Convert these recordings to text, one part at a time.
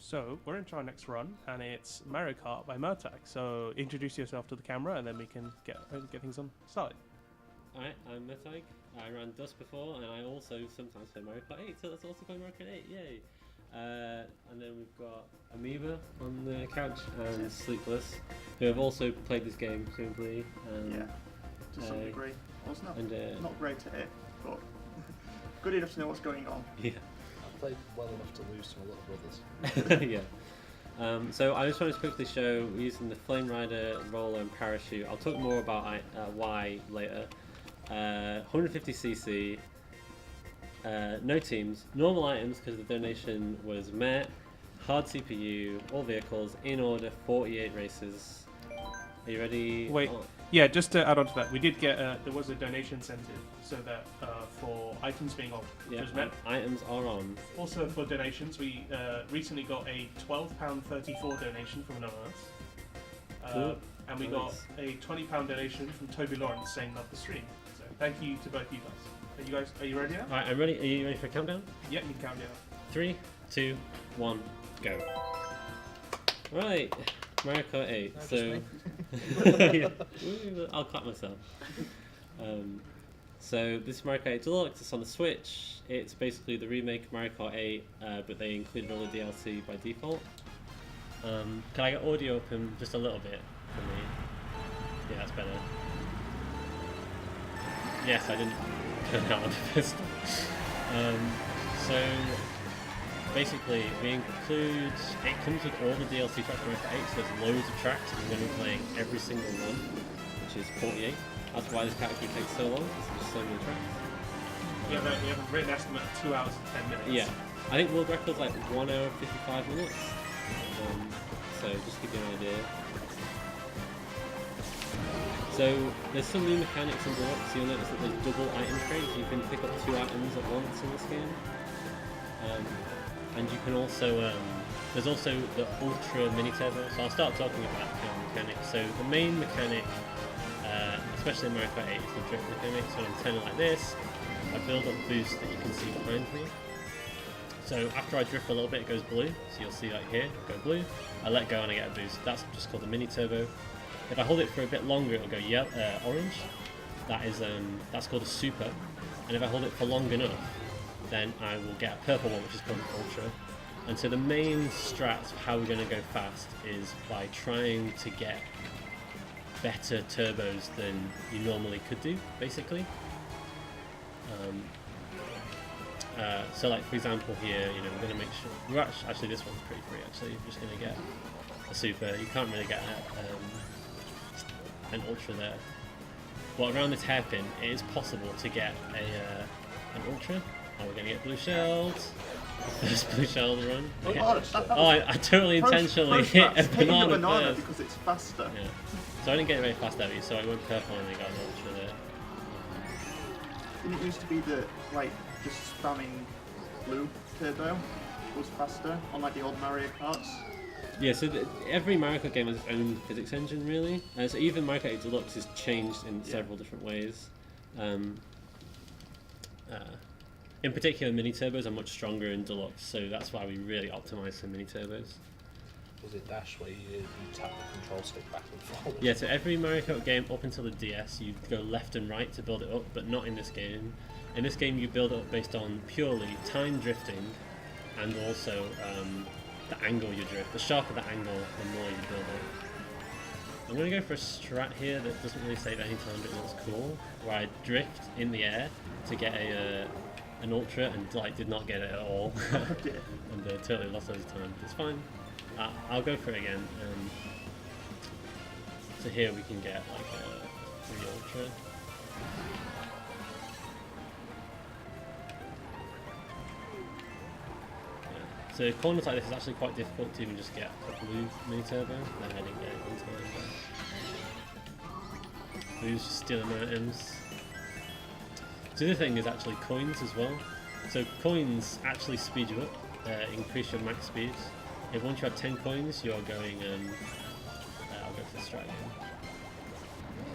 So we're into our next run, and it's Mario Kart by Murtag. So introduce yourself to the camera, and then we can get things on started. Alright, I'm Murtag. I ran Dust before, and I also sometimes play Mario Kart 8, so let's also play Mario Kart 8, yay! And then we've got Amoeba on the couch and Sleepless, who have also played this game presumably. Yeah, to some degree. Well, it's not great at it, but good enough to know what's going on. Yeah. I've played well enough to lose to a lot of brothers. Yeah. So I just wanted to quickly show we're using the Flame Rider, Roller and Parachute. I'll talk more about why later. 150cc, no teams, normal items because the donation was met, hard CPU, all vehicles, in order, 48 races. Are you ready? Wait, yeah, just to add on to that, we did get, there was a donation incentive, so that for items being on, Yeah, was met. items are on. Also for donations, we recently got a £12.34 donation from Anonymous. Cool. And we got a £20 donation from Toby Lawrence saying love the stream. So thank you to both you guys. Are you ready now? Alright, I'm ready. Are you ready for a countdown? Yeah, you can count down. 3, 2, 1, go. Right, Mario Kart 8. So, I'll clap myself. So this is Mario Kart 8 Deluxe. It's on the Switch. It's basically the remake of Mario Kart 8, but they included all the DLC by default. Can I get audio up in just a little bit for me? Yeah, that's better. Yes, I didn't turn it out on purpose. So basically, it comes with all the DLC tracks for Mario Kart 8, so there's loads of tracks, and we're going to be playing every single one, which is 48. That's why this category takes so long, there's just so many tracks. You have a written estimate of 2 hours and 10 minutes. Yeah, I think world record's like 1 hour 55 minutes. So just to give you an idea. So there's some new mechanics in Deluxe. You'll notice that there's double item crates. You can pick up 2 items at once in this game. And you can also there's also the Ultra Mini Turbo. So I'll start talking about the mechanics. So the main mechanic, especially in Mario Kart 8, is the drift mechanic. So I'm turning like this. I build up boost that you can see behind me. So after I drift a little bit, it goes blue. So you'll see like here, go blue. I let go and I get a boost. That's just called the Mini Turbo. If I hold it for a bit longer, it'll go orange. That's called a Super. And if I hold it for long enough, then I will get a purple one, which is called an Ultra. And so the main strat for how we're going to go fast is by trying to get better turbos than you normally could do, basically. So like for example here, we're going to make sure, actually this one's pretty free actually, you're just going to get a Super. You can't really get an Ultra there. But around this hairpin, it is possible to get an Ultra. Oh, we're going to get blue shelled. First blue shell of the run. I totally intentionally hit a banana first. Because it's faster. Yeah. So I didn't get it very fast heavy, so I went purple and I got an Ultra there. Didn't it used to be that, like, just spamming blue turbo was faster on like the old Mario Karts? Yeah, so every Mario Kart game has its own physics engine, really. So even Mario Kart 8 Deluxe is changed in several different ways. In particular, mini turbos are much stronger in Deluxe, so that's why we really optimize for mini turbos. Was it dash where you tap the control stick back and forward? Yeah, so every Mario Kart game up until the DS, you go left and right to build it up, but not in this game. In this game, you build it up based on purely time drifting, and also the angle you drift. The sharper the angle, the more you build up. I'm going to go for a strat here that doesn't really save any time, but it looks cool, where I drift in the air to get an Ultra and did not get it at all, and totally lost loads of time. It's fine. I'll go for it again. So here we can get like a 3 Ultra. Yeah. So corners like this is actually quite difficult to even just get a blue Mini Turbo. Then I didn't get it one time. But blue's just stealing items. So the other thing is actually coins as well. So coins actually speed you up, increase your max speed. If once you have 10 coins, you're going. I'll go for the strat again.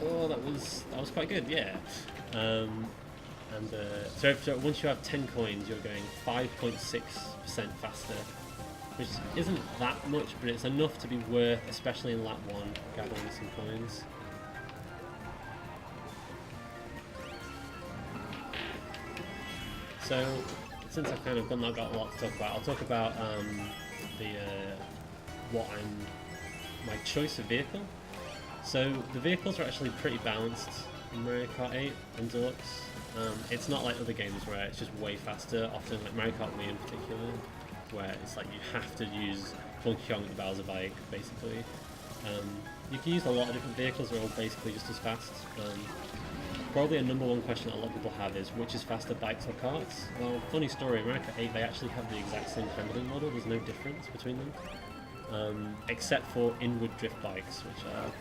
Oh, that was quite good, yeah. So once you have 10 coins, you're going 5.6% faster which isn't that much, but it's enough to be worth, especially in lap 1, gathering some coins. So, since I've kind of got a lot to talk about, I'll talk about my choice of vehicle. So the vehicles are actually pretty balanced in Mario Kart 8 and Deluxe. It's not like other games where it's just way faster, often like Mario Kart Wii in particular, where it's like you have to use Donkey Kong the Bowser bike, basically. You can use a lot of different vehicles, they're all basically just as fast. Probably a number one question that a lot of people have is, which is faster, bikes or karts? Well, funny story, in Mario Kart 8 they actually have the exact same handling model, there's no difference between them. Except for inward drift bikes, which are...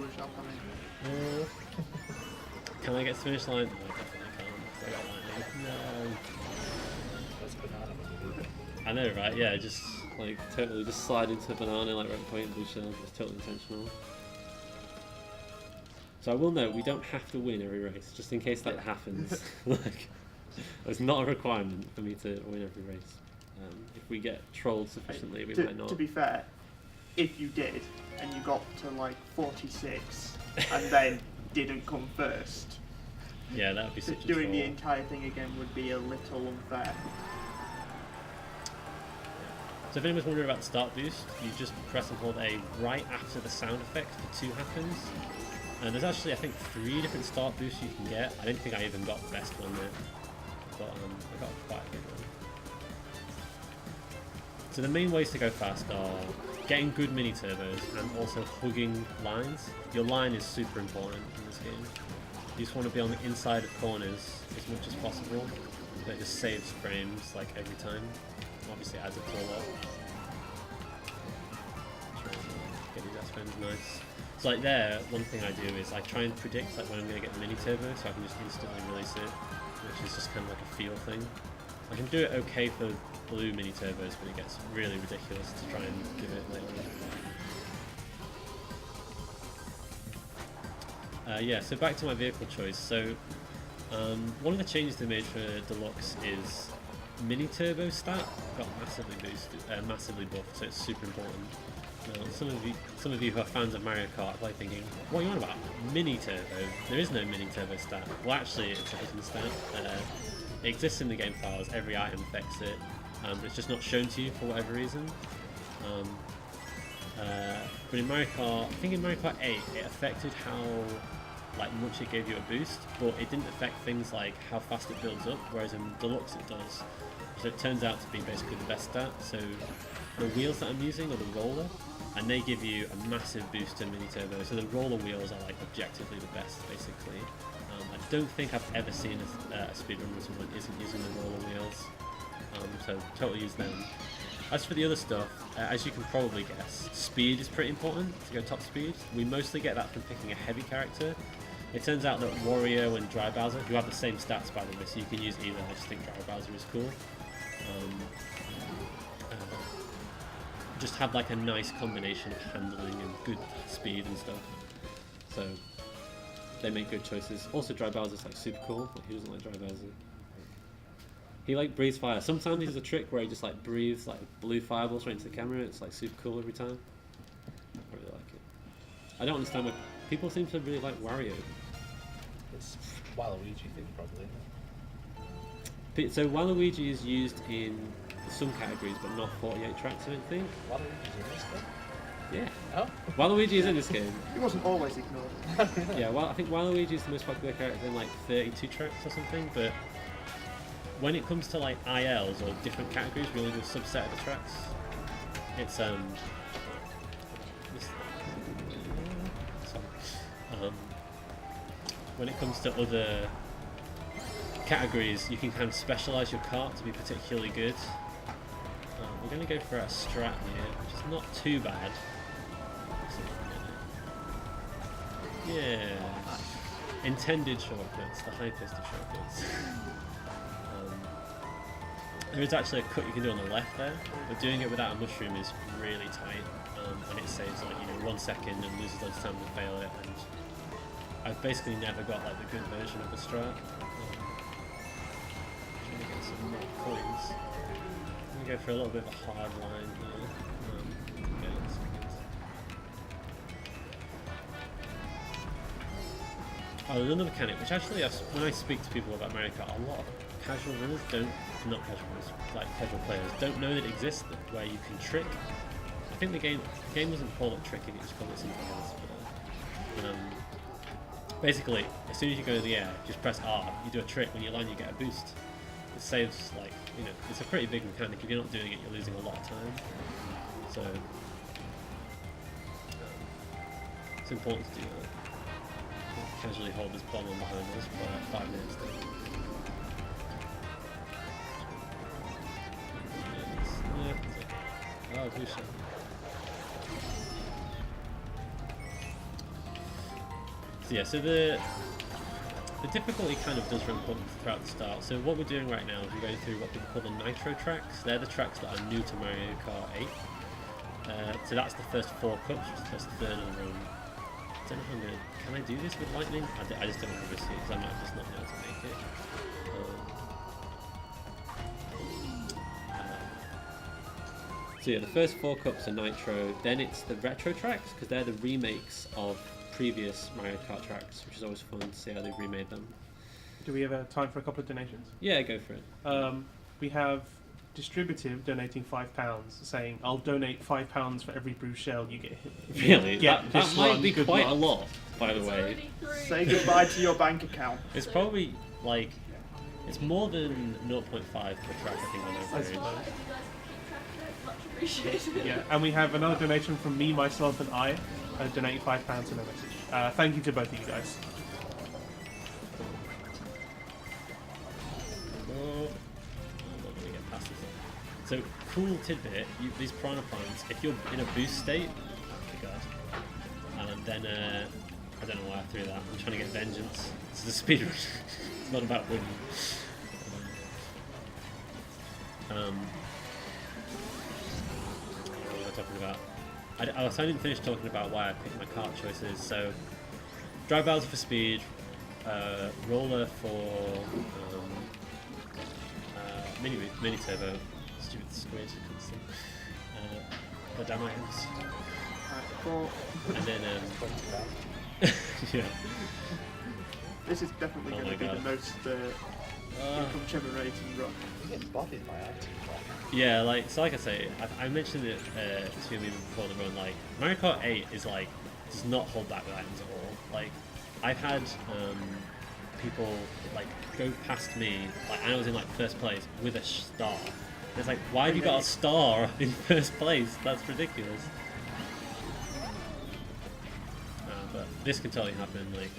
Can I get to the finish line? No, I definitely can't. I got lightning. No. That's banana maneuver. I know, right? Yeah, just like totally just slide into a banana like red point, blue shell. It's totally intentional. So I will note we don't have to win every race, just in case that happens. Like, it's not a requirement for me to win every race. If we get trolled sufficiently, we might not. To be fair, if you did and you got to like 46 and then didn't come first, yeah, that would be such a doing troll. the entire thing again would be a little unfair. So if anyone's wondering about the start boost, you just press and hold A right after the sound effect for 2 happens. And there's actually, I think, 3 different start boosts you can get. I don't think I even got the best one there, but I got quite a good one. So the main ways to go fast are getting good mini turbos and also hugging lines. Your line is super important in this game. You just want to be on the inside of corners as much as possible. That just saves frames like every time. Obviously adds it to a lot. Get these S-Bends nice. So like there, one thing I do is I try and predict like when I'm going to get the mini turbo so I can just instantly release it, which is just kind of like a feel thing. I can do it okay for blue mini turbos, but it gets really ridiculous to try and give it later on. Yeah, so back to my vehicle choice. So one of the changes they made for Deluxe is mini turbo stat got massively boosted, massively buffed, so it's super important. Now, some of you who are fans of Mario Kart are probably thinking, what are you on about? Mini turbo? There is no mini turbo stat. Well, actually, it's a hidden stat. It exists in the game files. Every item affects it. But it's just not shown to you for whatever reason. But in Mario Kart, I think in Mario Kart 8, it affected how much it gave you a boost, but it didn't affect things like how fast it builds up, whereas in Deluxe it does. So it turns out to be basically the best stat. So the wheels that I'm using are the roller, and they give you a massive boost to mini turbo. So the roller wheels are like objectively the best, basically. I don't think I've ever seen a speedrun where someone isn't using the roller wheels, so totally use them. As for the other stuff, as you can probably guess, speed is pretty important to go top speed. We mostly get that from picking a heavy character. It turns out that Wario and Dry Bowser, who have the same stats by the way, so you can use either. I just think Dry Bowser is cool. Just have like a nice combination of handling and good speed and stuff. So they make good choices. Also Dry Bowser's like super cool. Like, who doesn't like Dry Bowser? He like breathes fire. Sometimes he does a trick where he just like breathes like blue fireballs right into the camera. It's like super cool every time. I really like it. I don't understand why people seem to really like Wario. It's Waluigi thing, probably. So Waluigi is used in some categories, but not 48 tracks, I don't think. Waluigi's in this game? Yeah. Oh. Waluigi is in this game. He wasn't always ignored. Yeah, well, I think Waluigi is the most popular character in like 32 tracks or something, but when it comes to like ILs or different categories, we only do a subset of the tracks. It's when it comes to other categories, you can kind of specialise your kart to be particularly good. We're going to go for a strat here, which is not too bad. Yeah. Intended shortcuts, the hypest of shortcuts. There is actually a cut you can do on the left there, but doing it without a mushroom is really tight, and it saves like 1 second and loses loads of time to fail it. And I've basically never got like the good version of the strat. Trying to get some more coins. I'm gonna go for a little bit of a hard line here. another mechanic, which actually, when I speak to people about Mario Kart, a lot of casual runners not casual runners, like casual players, don't know that it exists, where you can trick. I think the game doesn't call it tricking, it just calls it something else. But, basically, as soon as you go in the air, just press R, you do a trick, when you land you get a boost. It saves, like, you know, it's a pretty big mechanic. If you're not doing it, you're losing a lot of time. So, it's important to do that. Casually hold this bomb on behind us for 5 minutes. Oh, blue shell. So yeah, so the difficulty kind of does run throughout the start. So what we're doing right now is we're going through what people call the Nitro tracks. They're the tracks that are new to Mario Kart 8. So that's the first 4 cups, which is the first third of the run. I don't know if I'm going to... Can I do this with lightning? I just don't want to risk it, because I might just not be able to make it. So yeah, the first 4 cups are Nitro, then it's the retro tracks, because they're the remakes of previous Mario Kart tracks, which is always fun to see how they've remade them. Do we have time for a couple of donations? Yeah, go for it. We have Distributive donating £5, saying, "I'll donate £5 for every blue shell you get hit." Really? Yeah, that might be quite a lot, by the way. Say goodbye to your bank account. It's probably, like, it's more than 0.5 per track, I think, on I average. suppose. Much appreciated. Yeah, and we have another donation from me, myself, and I, donating £5 in a message. Thank you to both of you guys. I'm not going to get past this. So, cool tidbit, these piranha plants, if you're in a boost state, oh god, then, I don't know why I threw that, I'm trying to get vengeance. This is a speedrun, it's not about winning. What was I talking about? I didn't finish talking about why I picked my kart choices. So, drive Bowser for speed, roller for mini turbo, stupid squid, couldn't see. The damn items. And then yeah. This is definitely Oh going my to be God. the most income generating run. You get bodied by items. Yeah, like I say, I mentioned it to you before the run. Like Mario Kart 8 is like does not hold back with items at all. Like I've had people like go past me, like I was in like first place with a star. And it's like, why have you got a star in first place? That's ridiculous. But this can totally happen. Like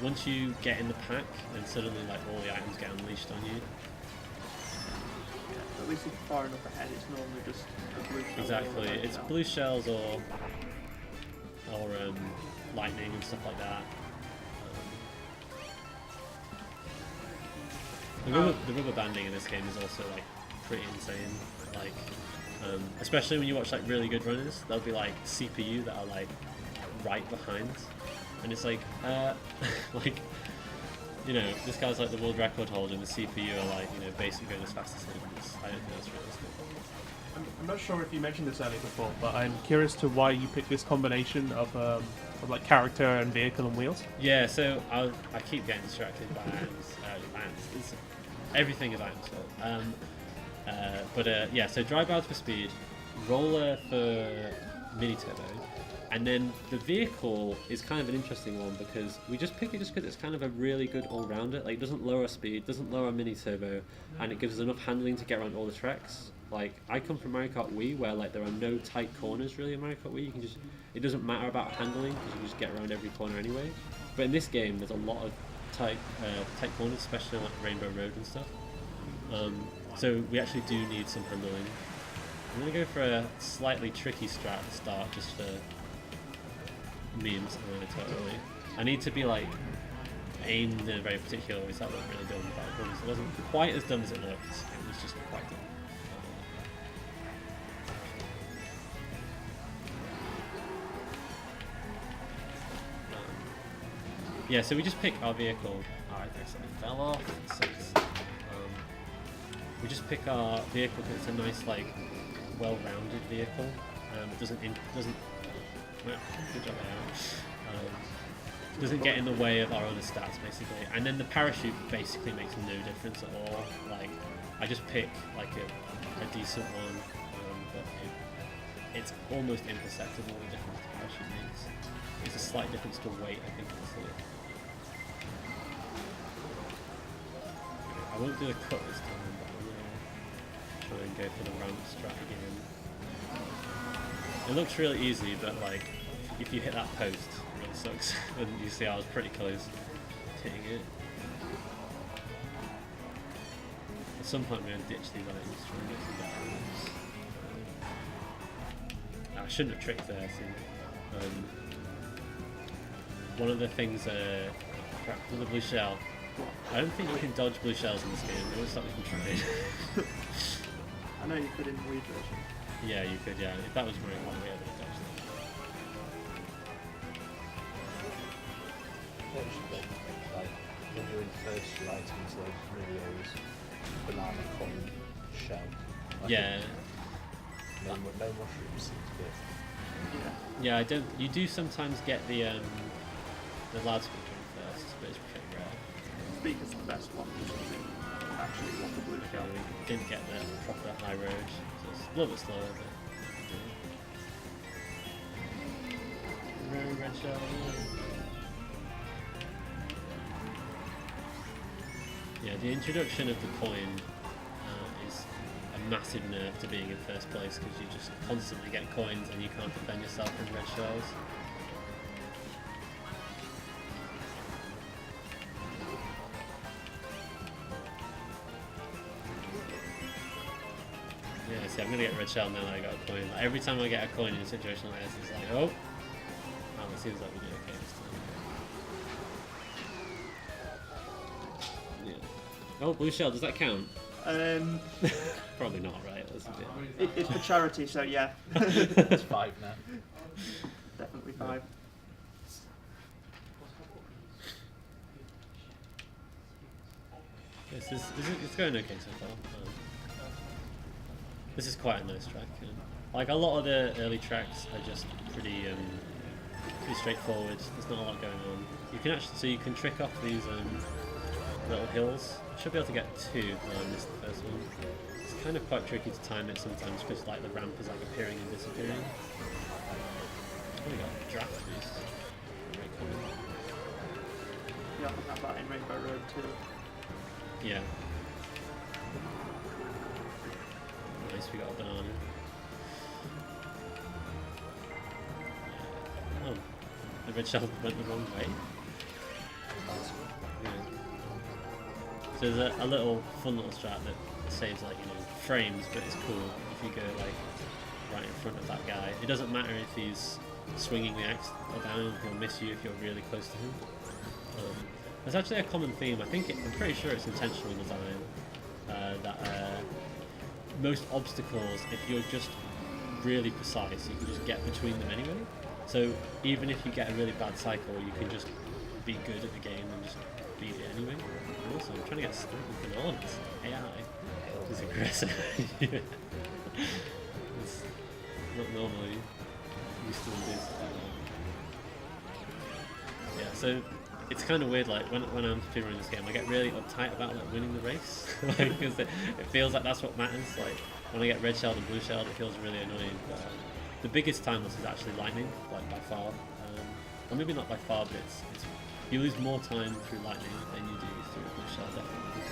once you get in the pack, then suddenly like all the items get unleashed on you. At least if you're far enough ahead, it's normally just a blue shell. Exactly, it's blue shells or lightning and stuff like that. The rubber banding in this game is also like pretty insane. Like, especially when you watch like really good runners, there'll be like CPU that are like right behind, and it's like, like, you know, this guy's like the world record holder, and the CPU are like, you know, basically going as fast as him. I don't think that's realistic. I'm not sure if you mentioned this earlier before, but I'm curious to why you picked this combination of like character and vehicle and wheels. Yeah, so I keep getting distracted by items. Everything is items. Yeah, so drive out for speed, roller for mini turbo, and then the vehicle is kind of an interesting one because we just pick it just because it's kind of a really good all-rounder. Like, it doesn't lower our speed, doesn't lower our mini turbo, and it gives us enough handling to get around all the tracks. Like, I come from Mario Kart Wii, where like there are no tight corners really in Mario Kart Wii. You can just, it doesn't matter about handling because you can just get around every corner anyway. But in this game, there's a lot of tight corners, especially on like Rainbow Road and stuff. So we actually do need some handling. I'm gonna go for a slightly tricky strat at the start, just for memes. Totally. I need to be like aimed in a very particular way, so that wasn't really dumb. But it wasn't quite as dumb as it looked. It was just quite dumb. Yeah, so we just pick our vehicle. Alright, there something fell off. We just pick our vehicle because it's a nice, like, well-rounded vehicle. It doesn't. Well, good job, Aaron. doesn't get in the way of our other stats basically. And then the parachute basically makes no difference at all. Like I just pick like a decent one, but it's almost imperceptible the difference the parachute makes. It's a slight difference to weight, I think that's it. I won't do a cut this time, but I'm gonna try and go for the ramp strat again. It looks really easy, but like if you hit that post, it really sucks. And you see I was pretty close to hitting it. At some point we're going to ditch these items to get some better items. I shouldn't have tricked there, I think. One of the things, crap, with the blue shell, I don't think you can dodge blue shells in this game. It looks like we can try it. I know you could in the Wii version. Yeah, you could, yeah. If that was very one way, I would have dodged that. What should be like when you're in first, your items like really always banana coin shell. Like Yeah. no mushrooms seem to be. Yeah. Yeah, I don't. You do sometimes get the loudspeaker in first, but it's pretty rare. Speaker's the best one. Actually, want the blue Okay, shell. we didn't get the proper high road, so it's a little bit slower. But red shell. Yeah, the introduction of the coin is a massive nerf to being in first place because you just constantly get coins and you can't defend yourself from red shells. Yeah, see, I'm gonna get red shell now that I got a coin. Like, every time I get a coin in a situation like this, it's like, oh, it seems like we did okay this time. Yeah. Oh, blue shell, does that count? Probably not, right? That's a bit... It's for charity, so yeah. It's 5 now. Definitely 5. Yes, it's going okay so far. This is quite a nice track. Like a lot of the early tracks are just pretty straightforward. There's not a lot going on. You can actually, so you can trick off these little hills. I should be able to get 2 when I missed the first one. It's kind of quite tricky to time it sometimes because like the ramp is like appearing and disappearing. Oh, we got draft boost. Very common. You often have that in Rainbow Road too. Yeah. Nice, we got a banana. Yeah. Oh, the red shell went the wrong way. Yeah. So there's a little fun little strat that saves like, frames, but it's cool if you go like right in front of that guy. It doesn't matter if he's swinging the axe down, he'll miss you if you're really close to him. There's actually a common theme, I'm pretty sure it's intentional design, that most obstacles, if you're just really precise, you can just get between them anyway. So even if you get a really bad cycle, you can just be good at the game and just beat it anyway. And also, I'm trying to get stuck with bananas. AI is aggressive. Yeah. It's not normally used to this. Yeah, so it's kind of weird, like when I'm speedrunning this game, I get really uptight about like winning the race, like because it feels like that's what matters. Like when I get red shelled and blue shelled, it feels really annoying. But, the biggest time loss is actually lightning, like by far, or maybe not by far, but it's you lose more time through lightning than you do through blue shell, definitely.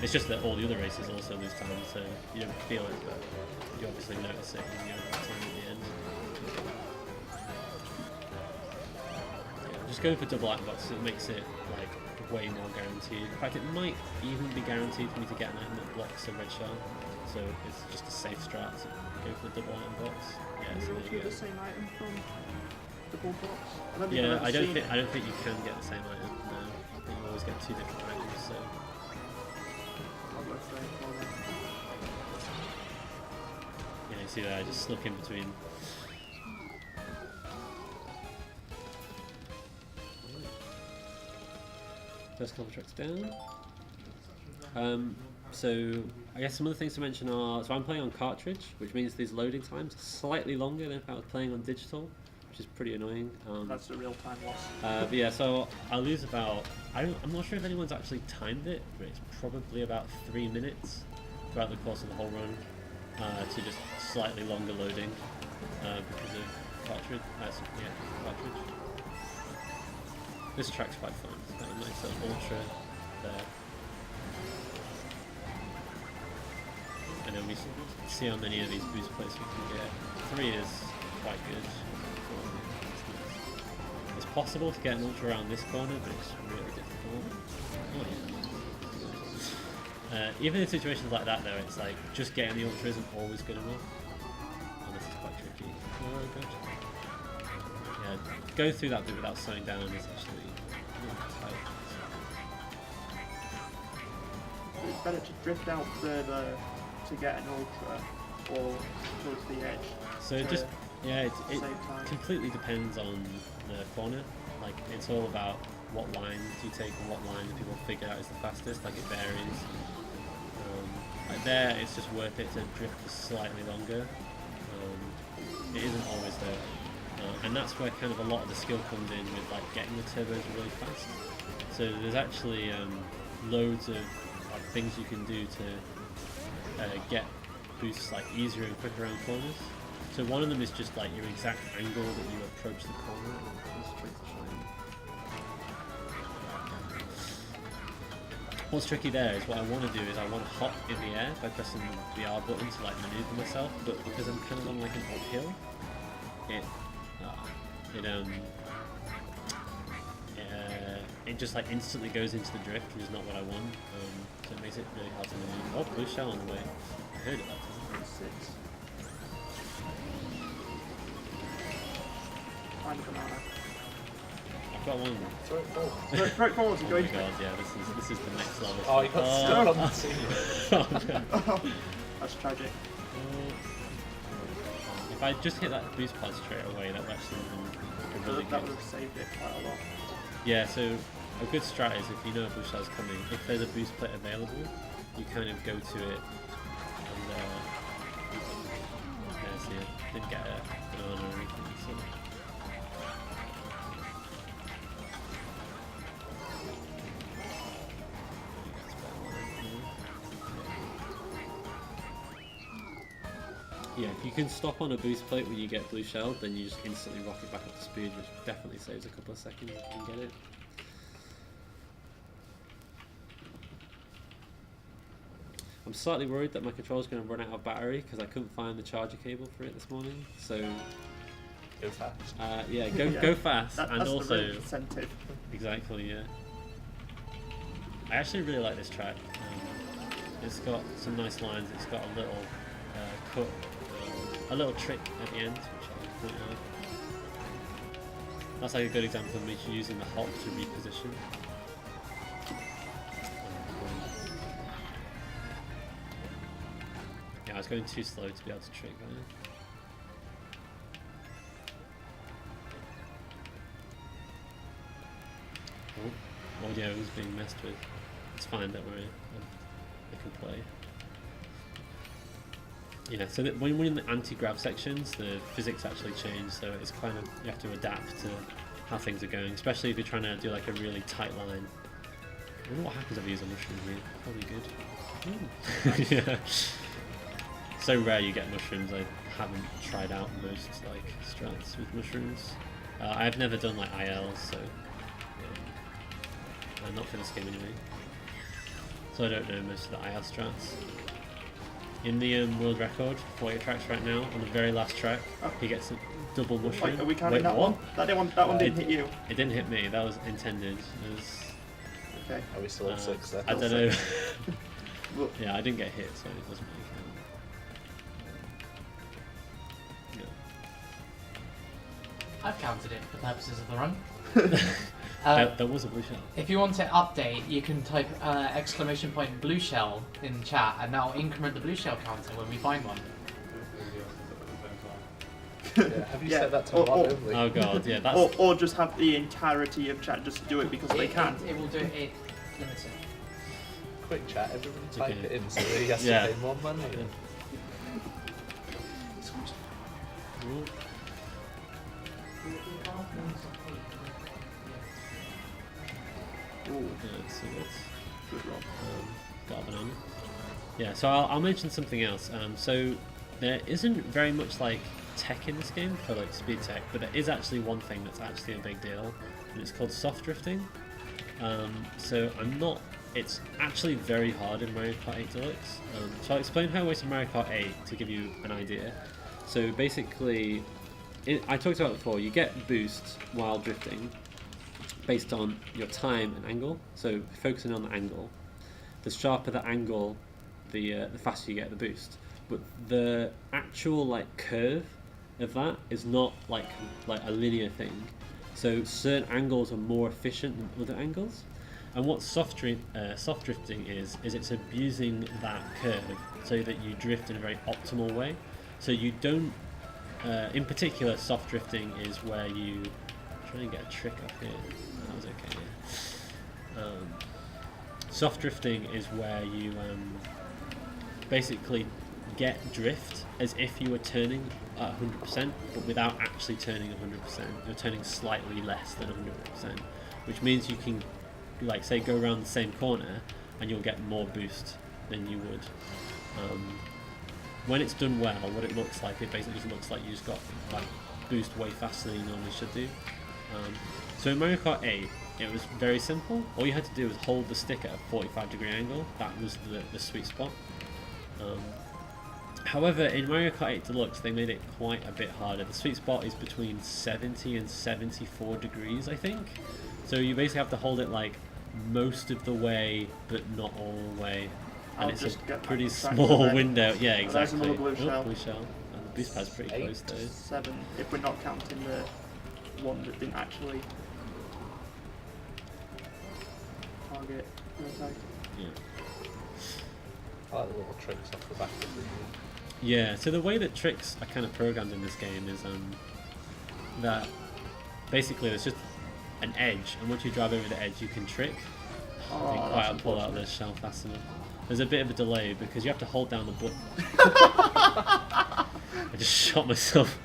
It's just that all the other races also lose time, so you don't feel it, but you obviously notice it in your time at the end. Just going for double item boxes, it makes it like way more guaranteed. In fact, it might even be guaranteed for me to get an item that blocks a red shell. So it's just a safe strat to go for the double item box. Yeah, so there you go. The same item from the ball box? Yeah, I don't think you can get the same item. No, I think you always get 2 different items. So I'll go for it. yeah, you see there, I just snuck in between. First couple tracks down. So I guess some of the things to mention are, so I'm playing on cartridge, which means these loading times are slightly longer than if I was playing on digital. which is pretty annoying. That's a real time loss. But yeah, so I lose about, I'm not sure if anyone's actually timed it, but it's probably about 3 minutes throughout the course of the whole run to just slightly longer loading because of cartridge. Cartridge. This track's quite fun. It's got a nice little ultra there. And then we see how many of these boost plates we can get. 3 is quite good. It's possible to get an ultra around this corner, but it's really difficult. Oh, yeah. Even in situations like that though, it's like just getting the ultra isn't always good enough. And this is quite tricky. Oh, good. Yeah, going through that bit without slowing down is actually really tight. It's better to drift out further to get an ultra or towards the edge. So it just, yeah, it save time. completely depends on the corner. Like, it's all about what lines you take and what line people figure out is the fastest. Like, it varies. Like there, it's just worth it to drift for slightly longer. It isn't always there. And that's where kind of a lot of the skill comes in with like getting the turbos really fast. So there's actually loads of like things you can do to get boosts like easier and quicker around corners. So one of them is just like your exact angle that you approach the corner. What's tricky there is what I want to do is I want to hop in the air by pressing the R button to like maneuver myself, but because I'm kind of on like an uphill, it just like instantly goes into the drift, which is not what I want. So it makes it really hard to maneuver. Oh, blue shell on the way. I heard it that time. 6. Find a banana. I've got one. Throw it forward. Throw it forward, Oh go my god, yeah, this is the next level. Oh, you got stuck on the ceiling. Oh, that's tragic. If I just hit that boost pod straight away, that would actually been really That good. would have saved it quite a lot. Yeah, so a good strat is if you know a blue shell's coming, if there's a boost plate available, you kind of go to it and yeah, see it. Didn't get a banana or anything, so. Yeah, if you can stop on a boost plate when you get blue shelled, then you just instantly rocket back up to speed, which definitely saves a couple of seconds if you can get it. I'm slightly worried that my controller's going to run out of battery because I couldn't find the charger cable for it this morning. So Go fast. yeah, go fast, and that's also the real incentive. exactly, yeah. I actually really like this track. It's got some nice lines. It's got a little cut, a little trick at the end, which I point out. That's like a good example of me using the hop to reposition. Yeah, I was going too slow to be able to trick there. Oh, audio is being messed with. It's fine, don't worry. I can play. Yeah, so that when we're in the anti-grav sections, the physics actually change, so it's kind of, you have to adapt to how things are going, especially if you're trying to do like a really tight line. I wonder what happens if I use a mushroom here. Probably good. Yeah. So rare you get mushrooms. I haven't tried out most like strats with mushrooms. I've never done like IL, so not for this game anyway. So I don't know most of the IL strats. In the world record, 48 tracks right now, on the very last track, he gets a double mushroom. Wait, are we counting that what? one? That one didn't hit you. It didn't hit me. That was intended. It was, Okay. Are we still at 6 then? I don't know. Well, Yeah, I didn't get hit, so it doesn't really count. I've counted it for purposes of the run. There was a blue shell. If you want to update, you can type ! blue shell in chat, and that'll increment the blue shell counter when we find one. Yeah, have you Yeah, set that to or- one or- only? Oh god, yeah, that's... or just have the entirety of chat just do it because they can. It will do it limited. Quick chat, everyone type Okay. it in so that he has Yeah. to pay more money. Yeah. Ooh, So that's good roll. got a banana. Yeah, so I'll mention something else. So there isn't very much like tech in this game for like speed tech, but there is actually one thing that's actually a big deal, and it's called soft drifting. So it's actually very hard in Mario Kart 8 Deluxe. So I'll explain how it works in Mario Kart 8 to give you an idea. So basically, I talked about it before, you get boosts while drifting based on your time and angle. So focusing on the angle, the sharper the angle, the faster you get the boost. But the actual like curve of that is not like a linear thing. So certain angles are more efficient than other angles. And what soft drifting is it's abusing that curve so that you drift in a very optimal way. So you don't, in particular, soft drifting is where you try and get a trick up here. That was okay. Yeah. Soft drifting is where you basically get drift as if you were turning at 100%, but without actually turning 100%. You're turning slightly less than 100%, which means you can, like, say, go around the same corner and you'll get more boost than you would. When it's done well, what it looks like, it basically just looks like you just got like boost way faster than you normally should do. So in Mario Kart 8, it was very simple. All you had to do was hold the stick at a 45-degree angle. That was the sweet spot. However, in Mario Kart 8 Deluxe, they made it quite a bit harder. The sweet spot is between 70 and 74 degrees, I think. So you basically have to hold it like most of the way, but not all the way. And it's a pretty small window. Yeah, exactly. There's another blue shell. Blue shell. And the boost pad's pretty close though. 7, if we're not counting the one that didn't actually target Murtag. Yeah. I like the little tricks off the back of the Yeah, so the way that tricks are kind of programmed in this game is that basically there's just an edge, and once you drive over the edge you can trick. I didn't quite pull out the shell fast enough. There's a bit of a delay because you have to hold down the button. I just shot myself.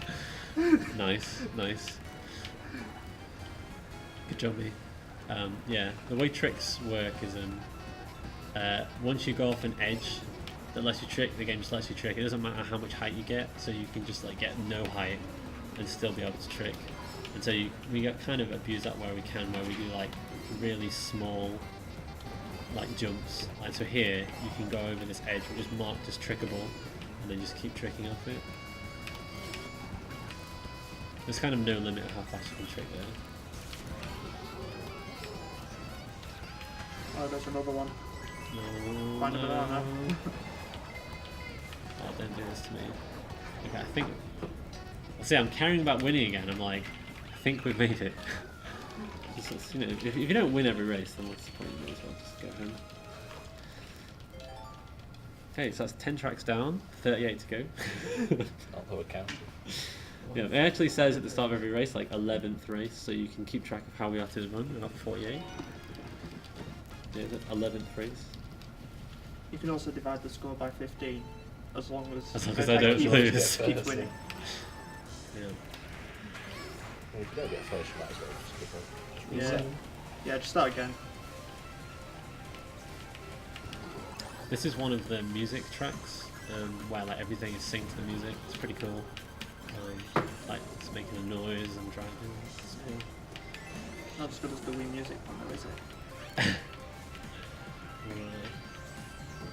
Nice. Good job, me. Yeah, the way tricks work is once you go off an edge that lets you trick, the game just lets you trick. It doesn't matter how much height you get, so you can just like get no height and still be able to trick. And so we got kind of abuse that where we can, where we do like really small like jumps. Like so here you can go over this edge which is marked as trickable and then just keep tricking off it. There's kind of no limit of how fast you can trick there. Oh, there's another one. No, Find a banana. Oh, don't do this to me. Okay, I think... See, I'm caring about winning again. I'm like, I think we've made it. Just, you know, if you don't win every race, then what's the point? You may as well just go home. Okay, so that's 10 tracks down, 38 to go. not that we're counting. Yeah, it actually says at the start of every race, like 11th race, so you can keep track of how we are to the run. We're up 48. Yeah, the 11th race. You can also divide the score by 15, as long as I don't lose. keeps winning. Yeah. Well, if you don't get first, you might as well just give up. Yeah. Reset. Yeah, just start again. This is one of the music tracks, where like everything is synced to the music. It's pretty cool. Like it's making a noise and driving. It's cool. Not as good as the Wii music one though, is it?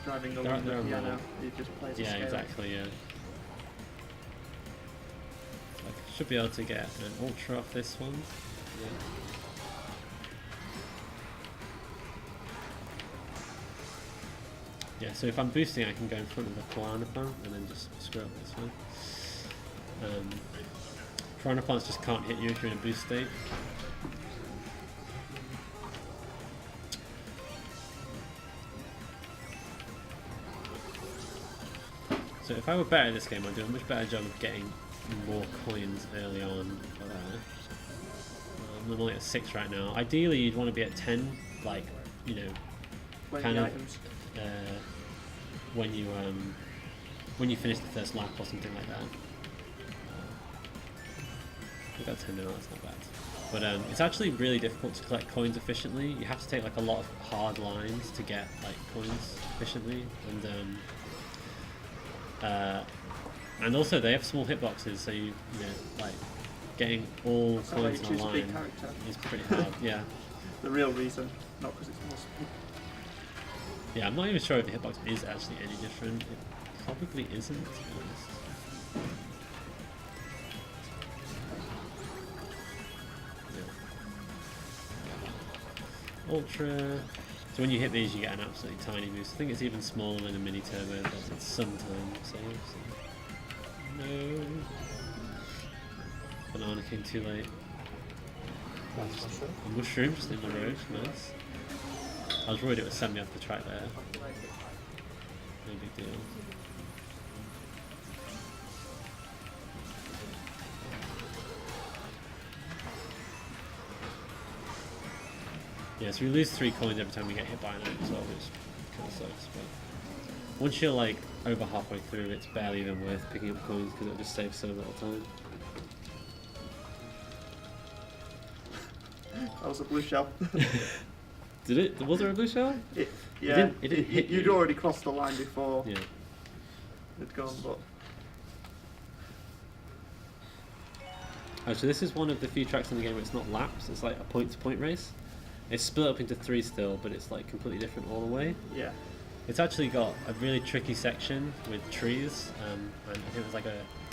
Driving along the piano, it just plays a Yeah, scale. exactly, yeah. I should be able to get an ultra off this one. Yeah. Yeah, so if I'm boosting I can go in front of the piranha plant and then just screw up this one. Piranha plants just can't hit you if you're in a boost state. So if I were better at this game, I'd do a much better job of getting more coins early on for that. I'm only at 6 right now. Ideally, you'd want to be at 10, like, you know, When kind the of items. when you finish the first lap or something like that. We got 10 now, that's not bad. But it's actually really difficult to collect coins efficiently. You have to take like a lot of hard lines to get like coins efficiently, and also they have small hitboxes, so you know, like getting all That's why you coins in choose a a big line character. is pretty hard. Yeah, The real reason, not because it's more speed. yeah. I'm not even sure if the hitbox is actually any different. It probably isn't, to be honest. Ultra. So when you hit these, you get an absolutely tiny boost. I think it's even smaller than a mini turbo, but it's sometimes saves. No. Banana came too late. That's for sure. A mushroom just in the road, nice. I was worried it would send me off the track there. No big deal. Yeah, so we lose 3 coins every time we get hit by an oak as well, which kind of sucks. But once you're like over halfway through, it's barely even worth picking up coins because it'll just save so little time. That was a blue shell. Did it? Was there a blue shell? Yeah, it didn't hit you'd you. already crossed the line before Yeah. it'd gone, but Actually, this is one of the few tracks in the game where it's not laps, it's like a point-to-point race. It's split up into 3 still, but it's like completely different all the way. yeah. It's actually got a really tricky section with trees, and I think there's like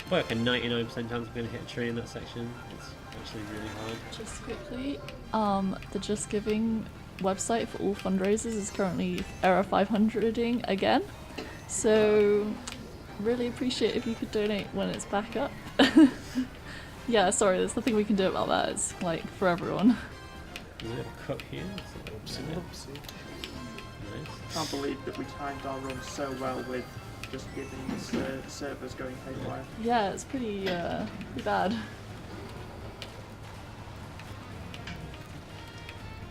probably like a 99% chance of going to hit a tree in that section. It's actually really hard. Just quickly, the Just Giving website for all fundraisers is currently error 500ing again. So really appreciate if you could donate when it's back up. Yeah, sorry, there's nothing we can do about that. It's like for everyone. Is it a cut here? Is it Oopsie. nice? Can't believe that we timed our run so well with Just Giving servers going haywire. Yeah, it's pretty bad.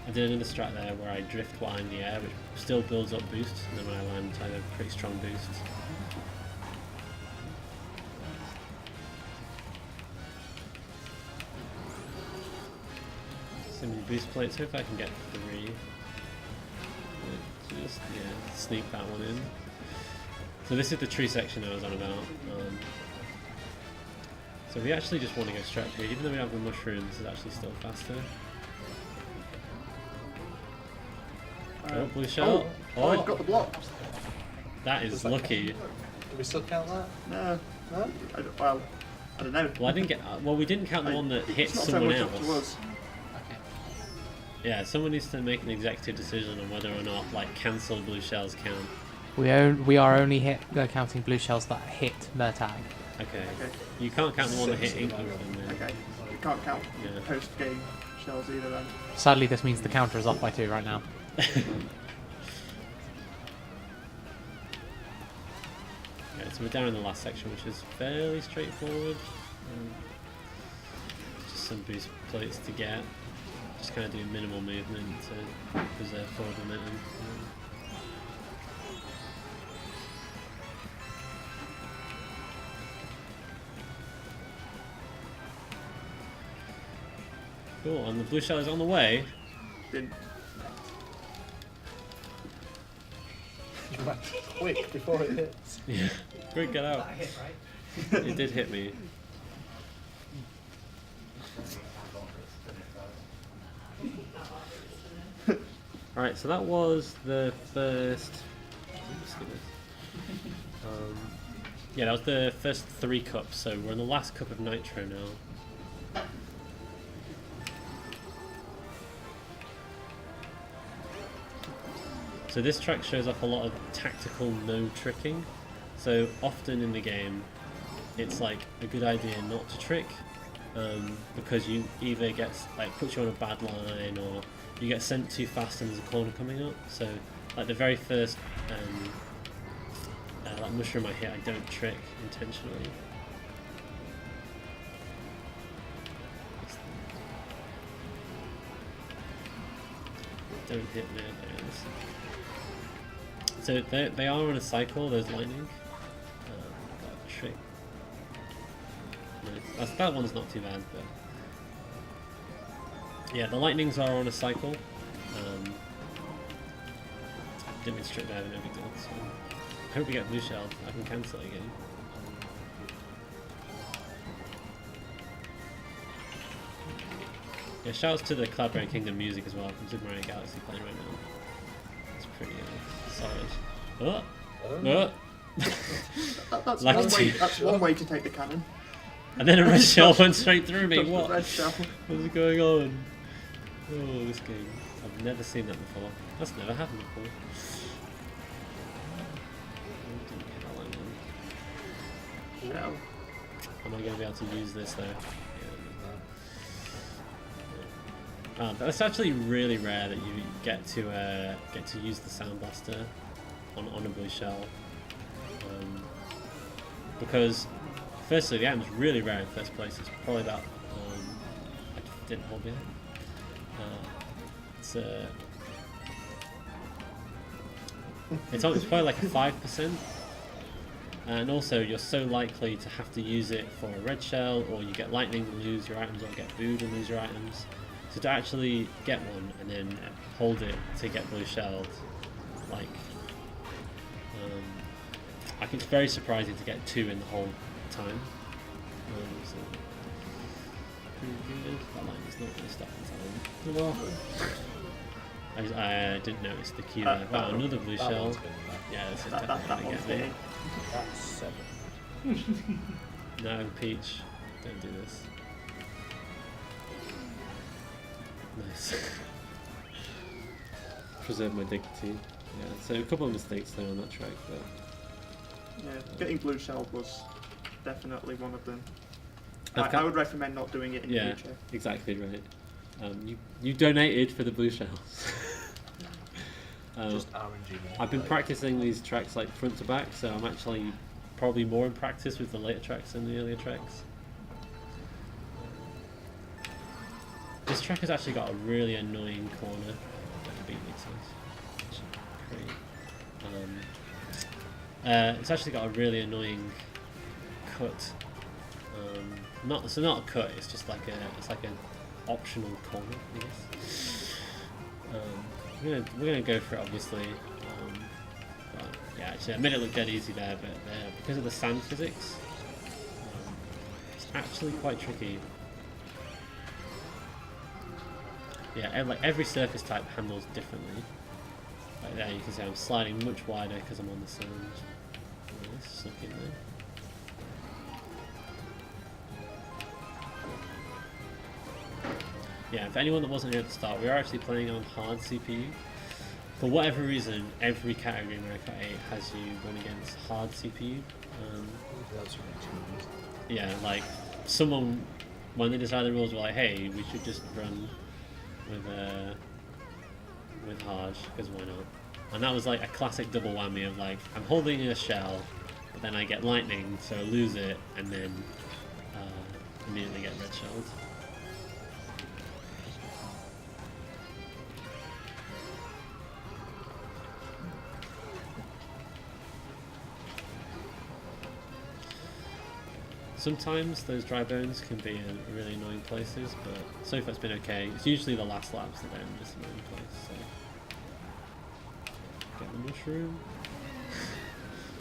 I did another strat there where I drift while in the air, which still builds up boost, and then when I land, I have a pretty strong boost. So many boost plates, hope I can get 3. Just, yeah, sneak that one in. So this is the tree section I was on about. So we actually just want to go straight here, even though we have the mushrooms, it's actually still faster. Oh, blue shell. Oh, I've got the block. That is Does that lucky. Do we still count that? No, No? I don't know. Well, I didn't get. Well, we didn't count the one that hit It's not so someone much up to else. us. Okay. Yeah, someone needs to make an executive decision on whether or not like cancelled blue shells count. We are only counting blue shells that hit Murtag. Okay. Okay. You can't count the one that hit 6 England. Then. Okay. You can't count Yeah. post-game shells either then. Sadly, this means the counter is off by 2 right now. Okay, so we're down in the last section, which is fairly straightforward. Just some boost plates to get. Just kind of do minimal movement to preserve forward momentum. Cool, and the blue shell is on the way. Didn't. You went quick before it hits. Yeah, quick, get out. hit, right? It did hit me. Alright, so that was the first. Let's do this. Yeah, that was the first 3 cups, so we're in the last cup of Nitro now. So this track shows off a lot of tactical no tricking. So often in the game, it's like a good idea not to trick, because you either get puts you on a bad line, or you get sent too fast and there's a corner coming up. So like the very first like mushroom I hit, I don't trick intentionally. Don't hit me. So they are on a cycle, those lightning. Got a trick. Nice. That one's not too bad, but Yeah, the lightnings are on a cycle. Didn't mean to strip down, no big deal. So I hope we get blue shell. I can cancel it again. Yeah, shouts to the Cloudberry Kingdom music as well from Super Mario Galaxy playing right now. It's pretty solid. That's Lucky. one way to take the cannon. And then a red shell went straight through me. Just the What? red shell. What is going on? Oh, this game. I've never seen that before. That's never happened before. Shell. Am I going to be able to use this though? Yeah, that's actually really rare that you get to use the Sound Blaster on a blue shell, because firstly the item's really rare in first place. It's probably about I didn't hold behind. It's probably like a 5%. And also, you're so likely to have to use it for a red shell, or you get lightning and lose your items, or get booed and lose your items. So to actually get one and then hold it to get blue shelled, like, I think it's very surprising to get 2 in the whole time. So, that line is not going to stop in time. I didn't notice the queue there. Wow, another blue shell. Yeah, this is definitely going to get me. That's 7. No, Peach, don't do this. Nice. Preserve my dignity. Yeah, so a couple of mistakes there on that track, but... Yeah, getting blue shell was definitely one of them. I've I would recommend not doing it in the Yeah, future. exactly right. You donated for the blue shells. Just RNG. I've been practicing these tracks like front to back, so I'm actually probably more in practice with the later tracks than the earlier tracks. This track has actually got a really annoying corner. That the beat makes sense. It's actually got a really annoying cut. Not a cut. It's just like an optional corner, I guess. We're gonna go for it, obviously. But yeah, actually, I made it look dead easy there, but because of the sand physics, it's actually quite tricky. Yeah, like every surface type handles differently. Like there, you can see I'm sliding much wider because I'm on the sand. Nice, stuck in there. Yeah, for anyone that wasn't here at the start, we are actually playing on hard CPU. For whatever reason, every category in Mario Kart 8 has you run against hard CPU. Yeah, like someone, when they decided the rules, were like, hey, we should just run with hard, because why not? And that was like a classic double whammy of like, I'm holding a shell, but then I get lightning, so I lose it, and then immediately get red shelled. Sometimes those dry bones can be in really annoying places, but so far it's been okay. It's usually the last laps that they're in this annoying place, so... Get the mushroom.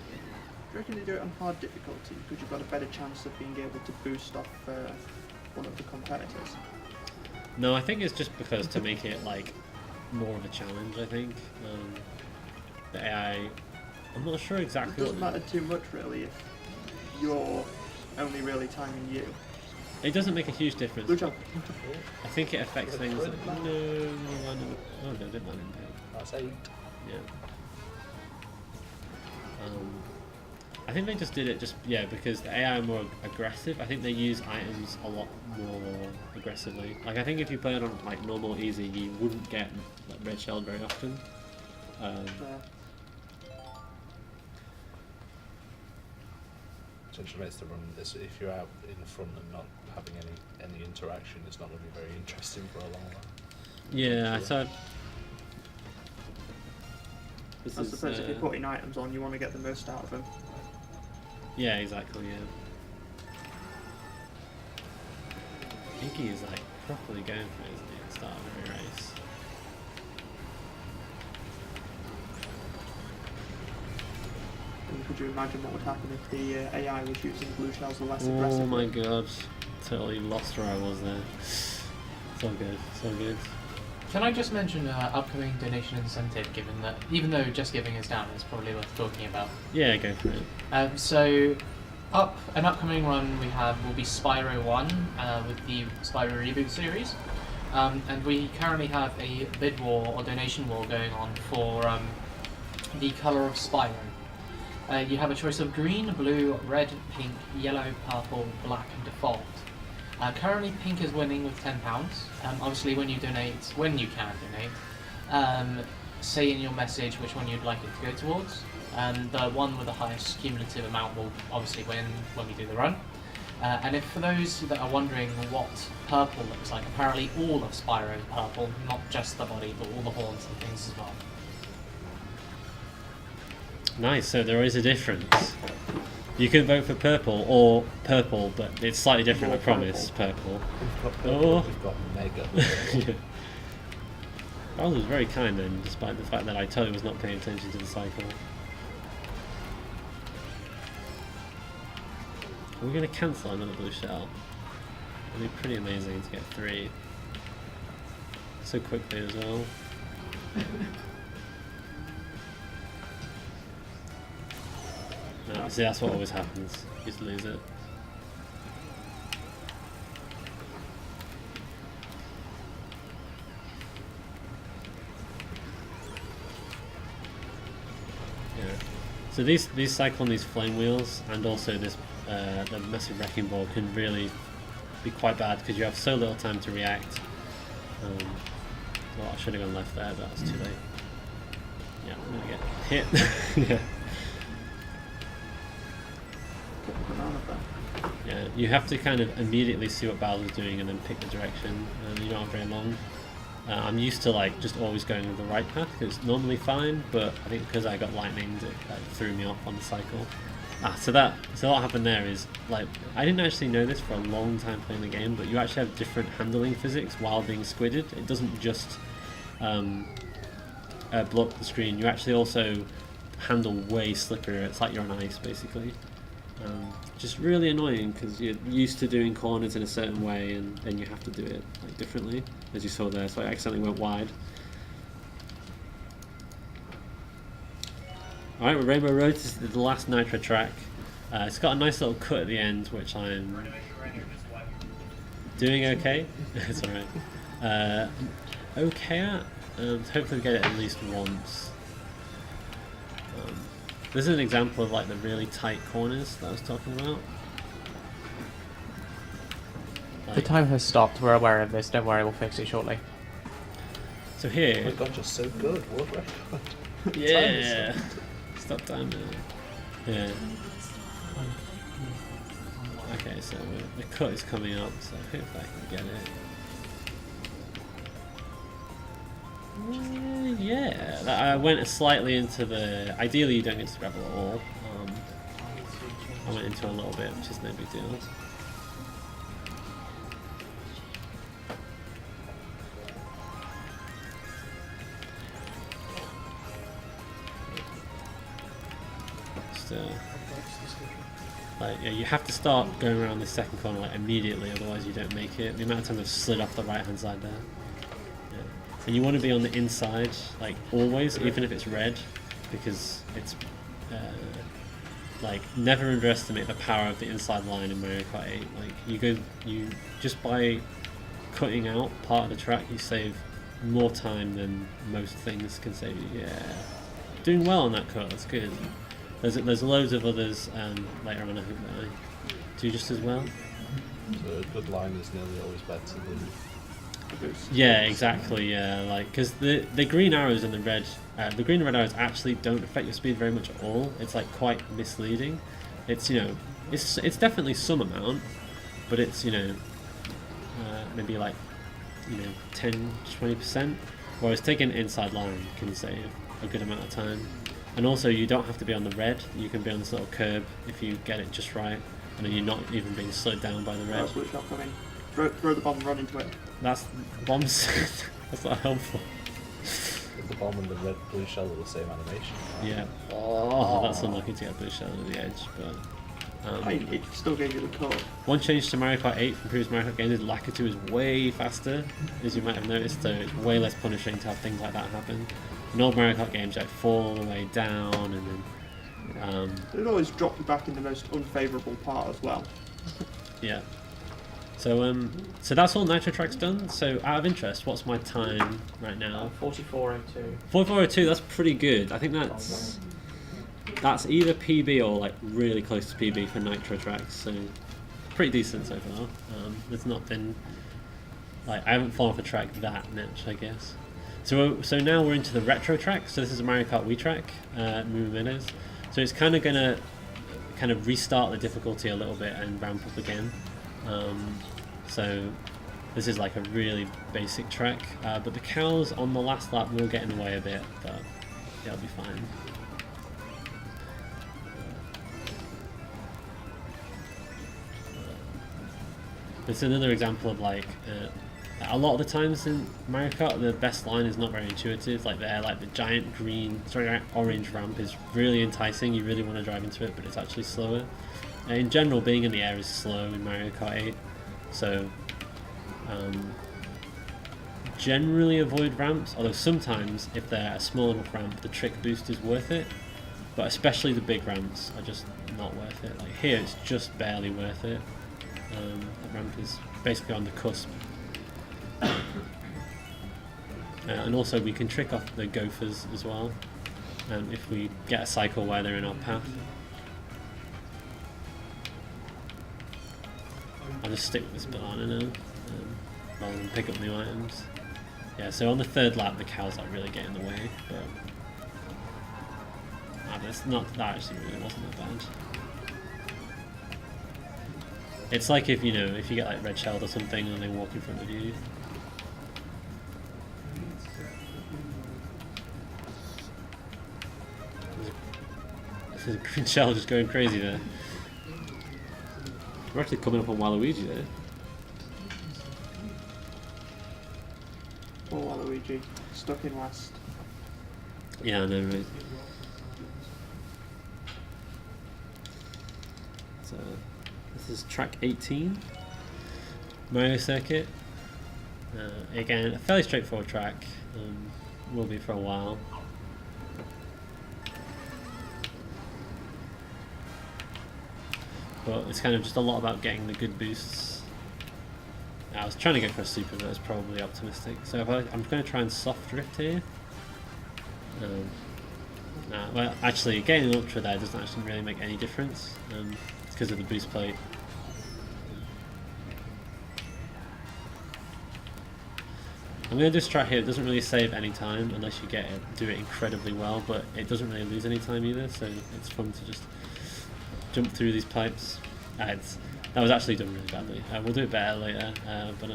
Do you reckon they do it on hard difficulty because you've got a better chance of being able to boost off one of the competitors? No, I think it's just because to make it like more of a challenge, I think. The AI... I'm not sure exactly It doesn't matter too much really if you're only really timing you. It doesn't make a huge difference. Good job. I think it affects things that... No, I didn't land in pain. That's 8. Yeah. I think they just did it because the AI are more aggressive. I think they use items a lot more aggressively. Like I think if you play it on like normal easy, you wouldn't get like, red shelled very often. Essentially makes the run this if you're out in front and not having any interaction, it's not going to be very interesting for a long while. Yeah, Sure. so I suppose if you're putting items on, you want to get the most out of them. Yeah, exactly. Yeah. Iggy is like properly going for it, isn't he, at the start of every race? And could you imagine what would happen if the AI was using blue shells less Oh aggressively? my god, totally lost where I was there. So good, so good. Can I just mention upcoming donation incentive, given that even though Just Giving is down, it's probably worth talking about. Yeah, go for it. So, an upcoming run we have will be Spyro 1 with the Spyro Reboot series. And we currently have a bid war or donation war going on for the colour of Spyro. You have a choice of green, blue, red, pink, yellow, purple, black, and default. Currently, pink is winning with £10. Obviously, when you can donate, say in your message which one you'd like it to go towards, and the one with the highest cumulative amount will obviously win when we do the run. And if for those that are wondering what purple looks like, apparently all of Spyro is purple, not just the body, but all the horns and things as well. Nice, so there is a difference. You can vote for purple or purple, but it's slightly different, I promise. Purple. We've got purple, Oh. we've got mega. Yeah. Charles was very kind then, despite the fact that I totally was not paying attention to the cycle. Are we going to cancel another blue shell? It'd be pretty amazing to get 3 so quickly as well. No, see, that's what always happens. You just lose it. Yeah. So these cycle on these flame wheels, and also this the massive wrecking ball can really be quite bad because you have so little time to react. Well, I should have gone left there, but that's too late. Yeah, I'm gonna get hit. Yeah. Get the banana back. Yeah, you have to kind of immediately see what Bowser's doing and then pick the direction. You don't have very long. I'm used to like just always going with the right path because it's normally fine, but I think because I got lightninged, it like, threw me off on the cycle. So what happened there is like I didn't actually know this for a long time playing the game, but you actually have different handling physics while being squidded. It doesn't just block the screen. You actually also handle way slipperier. It's like you're on ice basically. Just really annoying because you're used to doing corners in a certain way and then you have to do it like differently, as you saw there, so I accidentally went wide. Alright, well, Rainbow Road is the last Nitro track. It's got a nice little cut at the end, which I'm doing okay. It's alright. Okay at, hopefully get it at least once. This is an example of like the really tight corners that I was talking about. The time has stopped, we're aware of this, don't worry, we'll fix it shortly. So Oh here, my god, you're so good. World record. yeah, stop time now. Yeah. Okay, so the cut is coming up, so hopefully I can get it. Yeah, I went slightly into the. Ideally, you don't get to scrabble at all. I went into a little bit, which is no big deal. Like, yeah, you have to start going around the second corner like immediately, otherwise you don't make it. The amount of times I've slid off the right hand side there. Yeah. And you want to be on the inside, like always, even if it's red, because it's like never underestimate the power of the inside line in Mario Kart 8. Like you just by cutting out part of the track, you save more time than most things can save you. Yeah, doing well on that cut. That's good. There's loads of others later on. I hope that I do just as well. So a good line is nearly always better than. Yeah, exactly. Yeah, like because the green arrows and the red and red arrows actually don't affect your speed very much at all. It's like quite misleading. It's it's definitely some amount, but it's maybe like 10-20%. Whereas taking an inside line can save a good amount of time. And also, you don't have to be on the red. You can be on this little curb if you get it just right, and then you're not even being slowed down by the red. Blue shell coming. throw the bomb and run into it. That's bombs. That's not helpful. The bomb and the red blue shell are the same animation. Yeah. Oh, that's unlucky to get blue shell at the edge, but. It still gave you the code. One change to Mario Kart 8 from previous Mario Kart games is Lakitu is way faster, as you might have noticed, so it's way less punishing to have things like that happen. In old Mario Kart games, you fall all the way down, and then It always dropped you back in the most unfavourable part as well. yeah. So so that's all Nitro Track's done. So out of interest, what's my time right now? 44:02. 44:02. That's pretty good. I think that's either PB or like really close to PB for Nitro Tracks. So pretty decent so far. There's not been like I haven't fallen off a track that much, I guess. So now we're into the retro track. So this is a Mario Kart Wii track, Moo Meadows. So it's kind of gonna restart the difficulty a little bit and ramp up again. So this is like a really basic track, but the cows on the last lap will get in the way a bit, but yeah, it'll be fine. This is another example of like a lot of the times in Mario Kart the best line is not very intuitive. Like the giant orange ramp is really enticing. You really want to drive into it, but it's actually slower. In general, being in the air is slow in Mario Kart 8, so generally avoid ramps. Although sometimes, if they're a small enough ramp, the trick boost is worth it. But especially the big ramps are just not worth it. Like here, it's just barely worth it. The ramp is basically on the cusp. And also we can trick off the gophers as well, if we get a cycle where they're in our path. I'll just stick with this banana now, rather than pick up new items. Yeah, so on the third lap the cows like really get in the way, but that actually really wasn't that bad. It's like if you get like red shelled or something and they walk in front of you. There's a green shell just going crazy there. We're actually coming up on Waluigi there. Poor Waluigi, stuck in last. Yeah, I know, right? So this is track 18, Mario Circuit. Again, a fairly straightforward track. Will be for a while. But it's kind of just a lot about getting the good boosts. I was trying to go for a super, but I was probably optimistic. So I'm going to try and soft drift here. Well, actually, getting an ultra there doesn't actually really make any difference. It's because of the boost plate. I'm going to do this track here. It doesn't really save any time unless you do it incredibly well, but it doesn't really lose any time either, so it's fun to just jump through these pipes. That was actually done really badly. We'll do it better later, but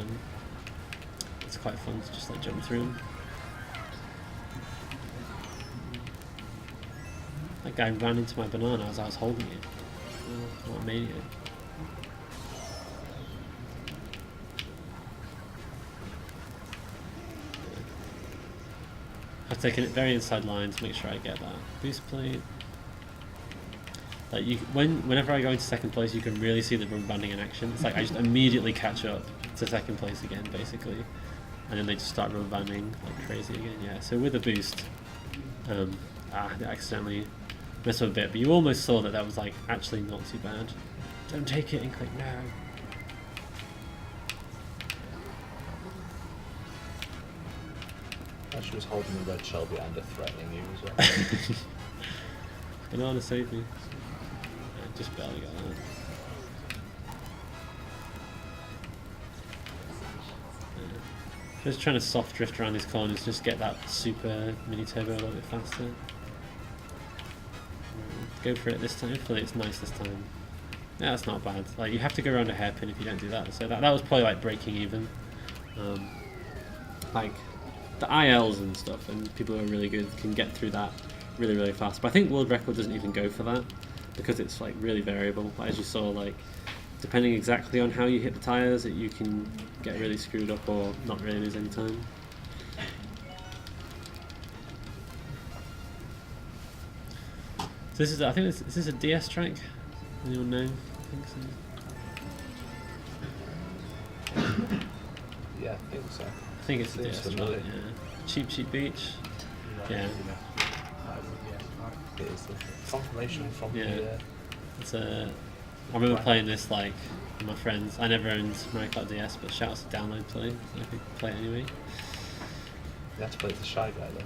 it's quite fun to just like jump through them. That guy ran into my banana as I was holding it. Oh, what a maniac. I've taken it very inside line to make sure I get that boost plate. Like whenever I go into second place, you can really see the rubber banding in action. It's like I just immediately catch up to second place again, basically, and then they just start rubber banding like crazy again. Yeah. So with the boost, I accidentally messed up a bit, but you almost saw that was like actually not too bad. Don't take it and click no. She was holding the red shell behind her, threatening you as well. Banana saved me. I just barely got that. Yeah. Just trying to soft drift around these corners, just get that super mini turbo a little bit faster. Go for it this time. Hopefully it's nice this time. Yeah, that's not bad. Like you have to go around a hairpin if you don't do that. So that was probably like breaking even. Like the ILs and stuff, and people who are really good can get through that really fast. But I think world record doesn't even go for that because it's like really variable. But as you saw, like depending exactly on how you hit the tyres, you can get really screwed up or not really lose any time. So this is, I think this is a DS track. Anyone know? I think so. Yeah, I think so. I think it's a Seems DS track. familiar. Yeah. Cheap Beach. Yeah. It is the confirmation from Yeah. the. It's a. I remember playing this like with my friends. I never owned Mario Kart DS, but shout out to download play, so I could play it anyway. You have to play the Shy Guy though.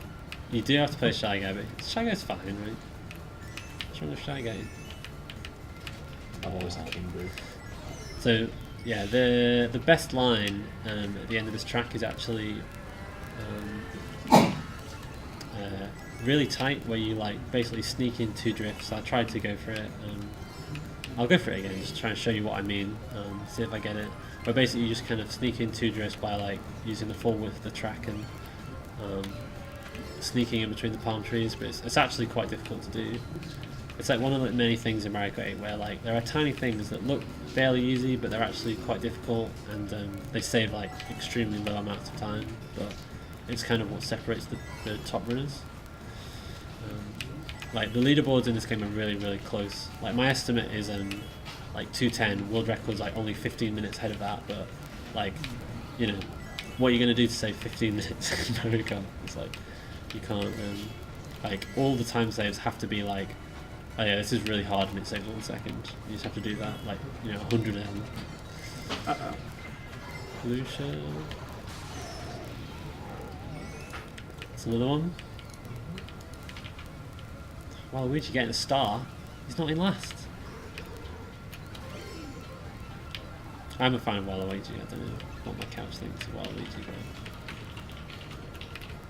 You do have to play Shy Guy, but Shy Guy's fine, right? What's wrong with Shy Guy? I'm always a King Brew. So yeah, the best line at the end of this track is actually really tight, where you like basically sneak in 2 drifts. I tried to go for it. I'll go for it again, just try and show you what I mean. See if I get it. But basically, you just kind of sneak in 2 drifts by like using the full width of the track and sneaking in between the palm trees. But it's actually quite difficult to do. It's like one of the many things in Mario Kart 8 where like there are tiny things that look fairly easy, but they're actually quite difficult, and they save like extremely low amounts of time. But it's kind of what separates the top runners. Like the leaderboards in this game are really close. Like my estimate is like 210. World record's like only 15 minutes ahead of that, but like, you know, what are you going to do to save 15 minutes in Mario Kart? It's like you can't. Like all the time saves have to be like, oh yeah, this is really hard and it saves 1 second. You just have to do that like, you know, 100 of them. Lucia. That's another one. Waluigi getting a star. He's not in last. I'm a fan of Waluigi. I don't know what my couch thinks of Waluigi,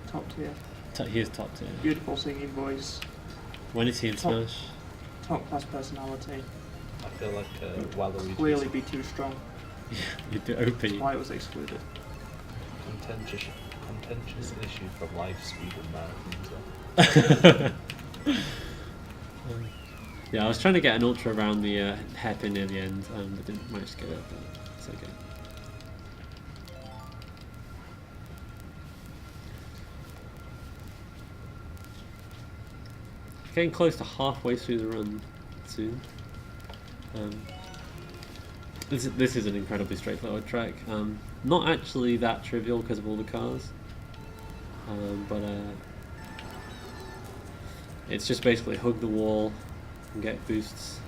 Top tier. but he is top tier. Beautiful singing voice. When is he in Top. Smash? Top class personality. I feel like Waluigi Clearly be too strong. Yeah, you'd be OP. That's why it was excluded. contentious issue for live speed and marathons. Yeah, I was trying to get an ultra around the hairpin near the end, but didn't manage to get it, but it's okay. Getting close to halfway through the run soon. This is an incredibly straightforward track. Not actually that trivial because of all the cars, but it's just basically hug the wall and get boosts.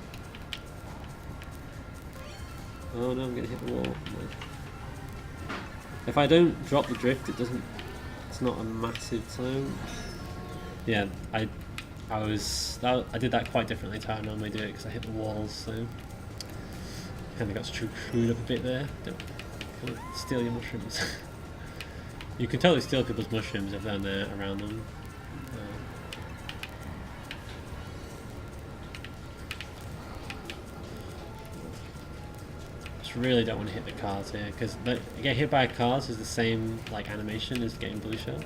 Oh no, I'm gonna hit the wall. No. If I don't drop the drift, it's not a massive time. Yeah, I did that quite differently to how I normally do it because I hit the walls, so kind of got screwed up a bit there. Don't kind of steal your mushrooms. You can totally steal people's mushrooms if they're around them. Just really don't want to hit the cars here because get hit by cars is the same like animation as getting blue shell,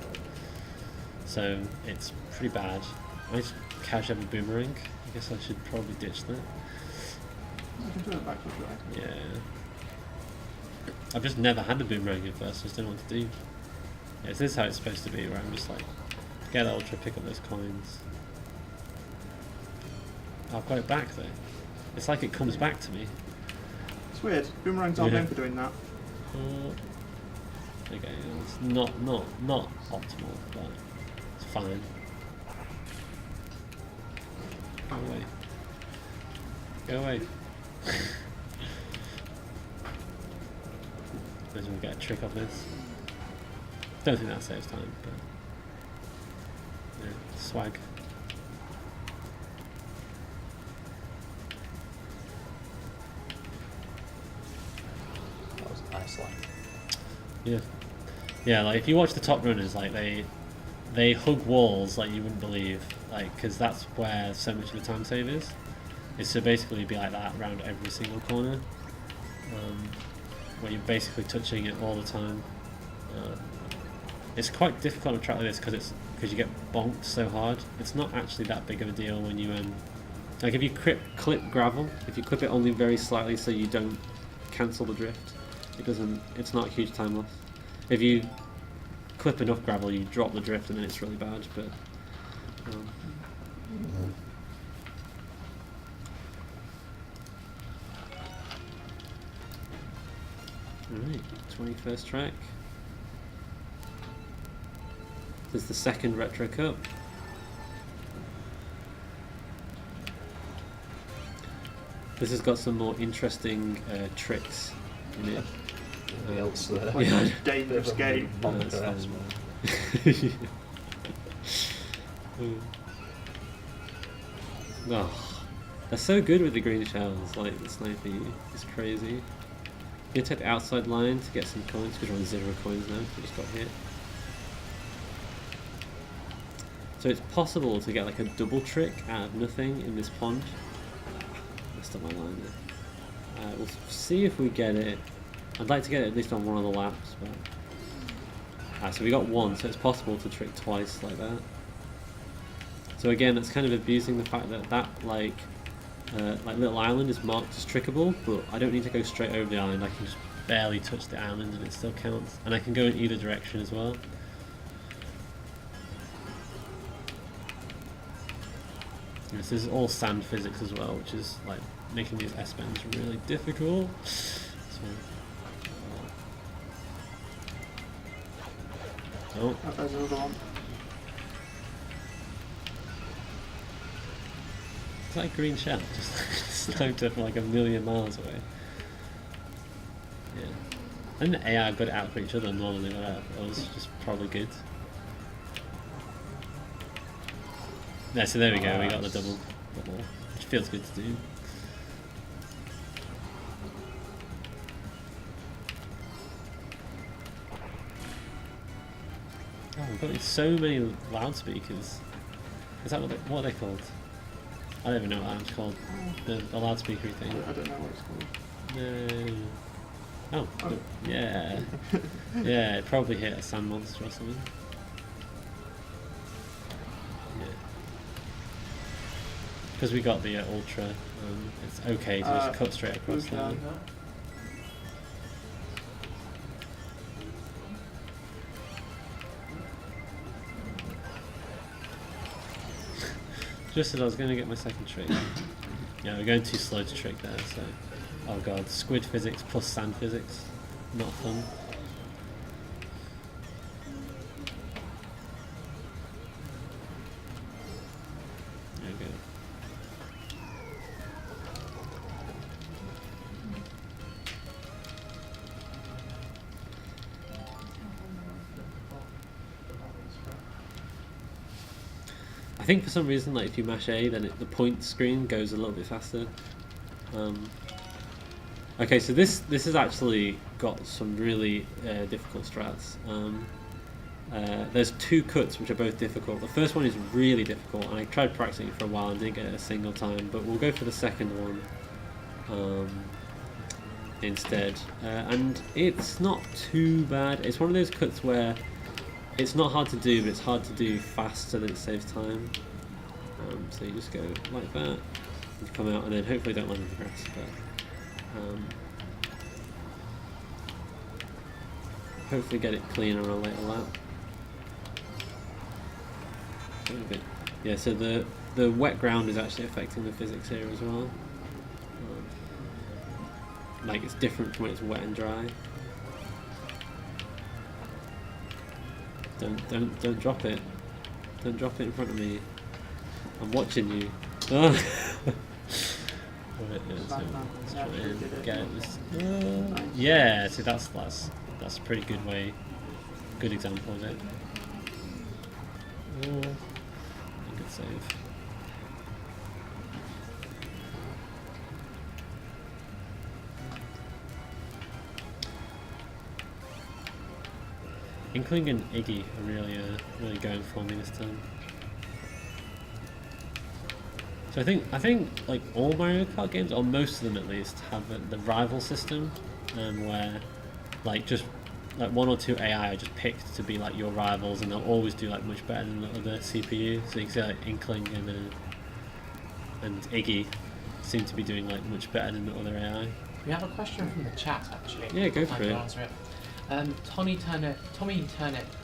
so it's pretty bad. I just casually have a boomerang. I guess I should probably ditch that. I can turn it back with right. Yeah. I've just never had a boomerang at first, I just don't know what to do. Yeah, this is how it's supposed to be, where I'm just like, get the ultra, pick up those coins. Oh, I've got it back though. It's like it comes back to me. It's weird. Boomerangs aren't Yeah. known for doing that. Okay, it's not optimal, but it's fine. Go away. Go away. Might as well get a trick off this. Don't think that saves time, but yeah, swag. That was Iceland. Yeah, yeah. Like if you watch the top runners, like they hug walls like you wouldn't believe, like because that's where so much of the time save is. Is to basically be like that around every single corner, where you're basically touching it all the time. It's quite difficult on a track like this because you get bonked so hard. It's not actually that big of a deal when you Like if you clip gravel, if you clip it only very slightly so you don't cancel the drift, it's not a huge time loss. If you clip enough gravel, you drop the drift and then it's really bad. But alright, 21st track. This is the second Retro Cup. This has got some more interesting tricks in it. Anything else there? Like Yeah. a dangerous game. Oh, they're so good with the green shells, like the sniper. It's crazy. You take the outside line to get some coins, because we're on 0 coins now, we just got hit. So it's possible to get like a double trick out of nothing in this pond. Messed up my line there. We'll see if we get it. I'd like to get it at least on one of the laps, but... so we got one, so it's possible to trick twice like that. So again, that's kind of abusing the fact that like little island is marked as trickable, but I don't need to go straight over the island, I can just barely touch the island and it still counts. And I can go in either direction as well. This is all sand physics as well, which is like making these S-bends really difficult. So, oh, There's another one. it's like green shell, just sniped it from like a million miles away. Yeah. And the AI got it out for each other normally, but that was just probably good. Yeah, so there we go, we got the double, which feels good to do. Oh, we've got so many loudspeakers. Is that what are they called? I don't even know what that's called. The loudspeaker thing. I don't know what it's called. No. Oh, yeah. Yeah, it probably hit a sand monster or something. Yeah. Because we got the ultra, it's okay to just cut straight across okay. there. Just as I was going to get my second trick. Yeah, we're going too slow to trick there, so... Oh god, squid physics plus sand physics. Not fun. There we go. I think for some reason, like if you mash A, then the point screen goes a little bit faster. Okay, so this has actually got some really difficult strats. There's two cuts which are both difficult. The first one is really difficult, and I tried practicing it for a while and didn't get it a single time, but we'll go for the second one instead. And it's not too bad. It's one of those cuts where it's not hard to do, but it's hard to do fast so that it saves time. So you just go like that, you come out, and then hopefully don't land in the grass. But hopefully get it clean on a later lap. Yeah, so the wet ground is actually affecting the physics here as well. Like it's different from when it's wet and dry. Don't drop it. Don't drop it in front of me. I'm watching you. Oh. Yeah, see that's a pretty good way, good example of it. Good save. Inkling and Iggy are really going for me this time. So I think like all Mario Kart games, or most of them at least, have the rival system, where like just like one or two AI are just picked to be like your rivals, and they'll always do like much better than the other CPU. So you can see like Inkling and and Iggy seem to be doing like much better than the other AI. We have a question from the chat actually. Yeah, go Time for to it. answer it. Tommy Turnip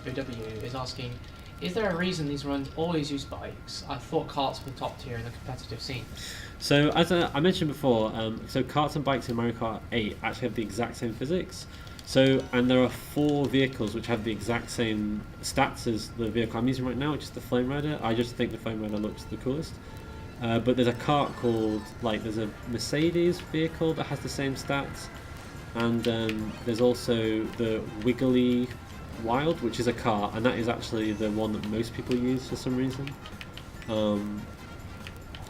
OW is asking, is there a reason these runs always use bikes? I thought karts were top tier in the competitive scene. So as I mentioned before, so karts and bikes in Mario Kart 8 actually have the exact same physics. So, and there are 4 vehicles which have the exact same stats as the vehicle I'm using right now, which is the Flame Rider. I just think the Flame Rider looks the coolest. But there's a kart called, there's a Mercedes vehicle that has the same stats. And there's also the Wiggly Wild, which is a kart, and that is actually the one that most people use for some reason.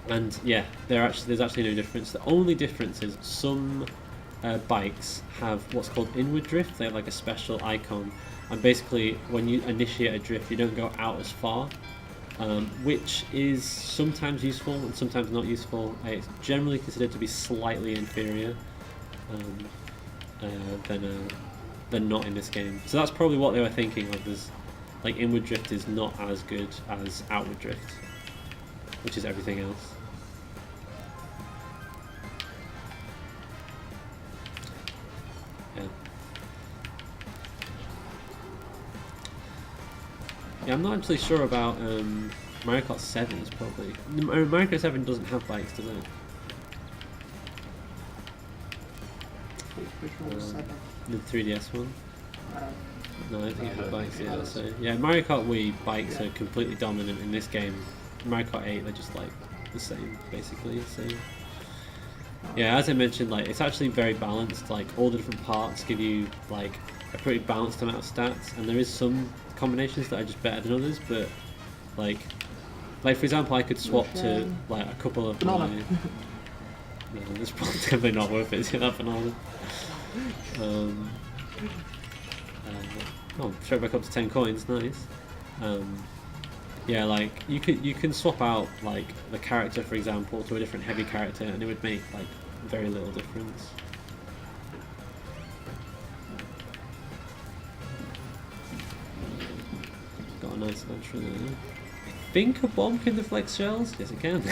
And yeah, there's actually no difference. The only difference is some bikes have what's called inward drift. They have like a special icon, and basically when you initiate a drift you don't go out as far, which is sometimes useful and sometimes not useful. It's generally considered to be slightly inferior than not in this game. So that's probably what they were thinking of, is like inward drift is not as good as outward drift, which is everything else. Yeah, I'm not actually sure about Mario Kart 7 is probably... Mario Kart 7 doesn't have bikes, does it? Which one was 7? The 3DS one? No, I don't think it had bikes, yeah. does. So, yeah, Mario Kart Wii bikes are completely dominant in this game. Mario Kart 8, they're just like the same, basically. So, yeah, as I mentioned, like it's actually very balanced. Like all the different parts give you like a pretty balanced amount of stats, and there is some combinations that are just better than others. But like for example, I could swap to like a couple of Banana. No, it's probably definitely not worth it to get that banana. Oh, straight back up to 10 coins, nice. Yeah, like you can swap out like the character, for example, to a different heavy character, and it would make like very little difference. Got a nice entry there. I think a bomb can deflect shells. Yes, it can.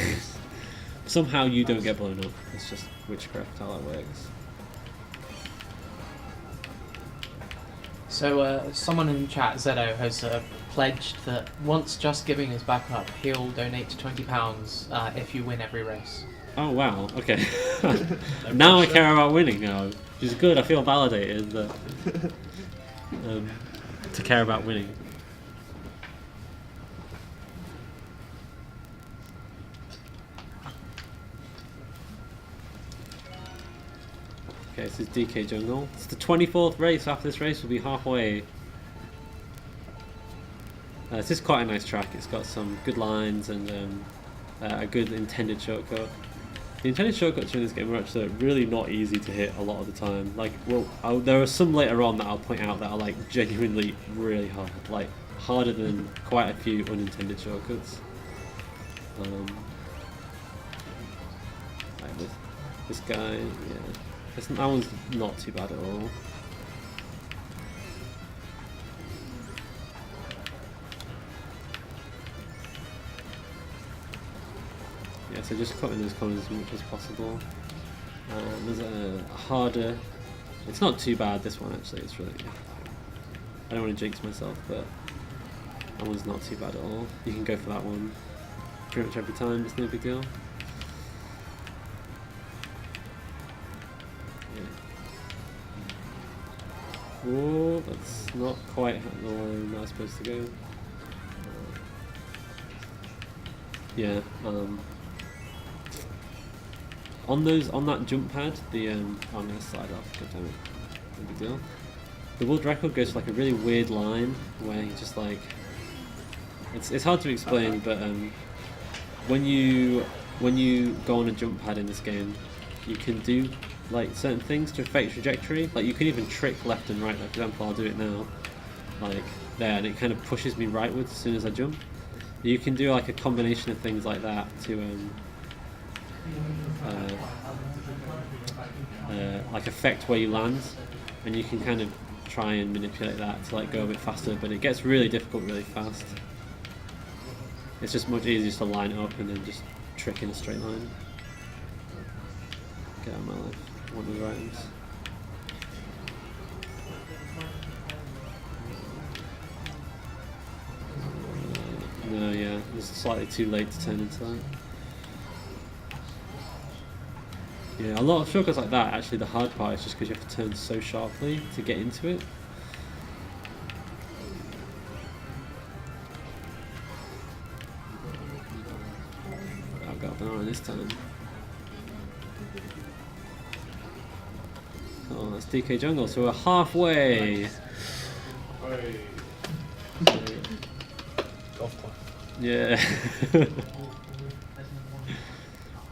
Somehow you don't get blown up. It's just witchcraft how that works. So someone in the chat, Zedo, has pledged that once Just Giving is back up, he'll donate £20 if you win every race. Oh wow, okay. Now I care about winning now, which is good. I feel validated that, to care about winning. Okay, this is DK Jungle. It's the 24th race. After this race, we'll be halfway. This is quite a nice track. It's got some good lines and a good intended shortcut. The intended shortcuts in this game are actually really not easy to hit a lot of the time. Like, well, there are some later on that I'll point out that are like genuinely really hard, like harder than quite a few unintended shortcuts. Like this guy, yeah. That one's not too bad at all. Yeah, so just cutting those corners as much as possible. There's a harder... It's not too bad, this one actually. It's really... I don't want to jinx myself, but that one's not too bad at all. You can go for that one pretty much every time, it's no big deal. Oh, that's not quite the line I was supposed to go. Yeah, on that jump pad, I'm gonna slide off. God damn it, no big deal. The world record goes to like a really weird line where you just like, it's hard to explain, but when you go on a jump pad in this game, you can do like certain things to affect trajectory. Like you can even trick left and right. Like for example, I'll do it now, like there, and it kind of pushes me rightwards as soon as I jump. You can do like a combination of things like that to like affect where you land, and you can kind of try and manipulate that to like go a bit faster. But it gets really difficult really fast. It's just much easier to line it up and then just trick in a straight line. Get out of my life. One of the items. No, yeah, it was slightly too late to turn into that. Yeah, a lot of shortcuts like that, actually the hard part is just because you have to turn so sharply to get into it. I've got an eye this time. Oh, that's DK Jungle, so we're halfway! Golf club. Yeah.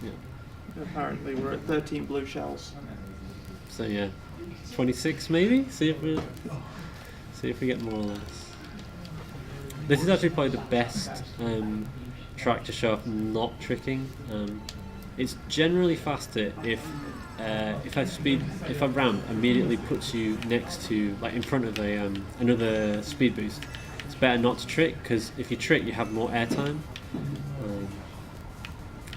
Yeah. Apparently we're at 13 blue shells. So yeah, 26 maybe. See if we get more or less. This is actually probably the best track to show off not tricking. It's generally faster if a ramp immediately puts you next to, like, in front of another speed boost. It's better not to trick, because if you trick you have more airtime.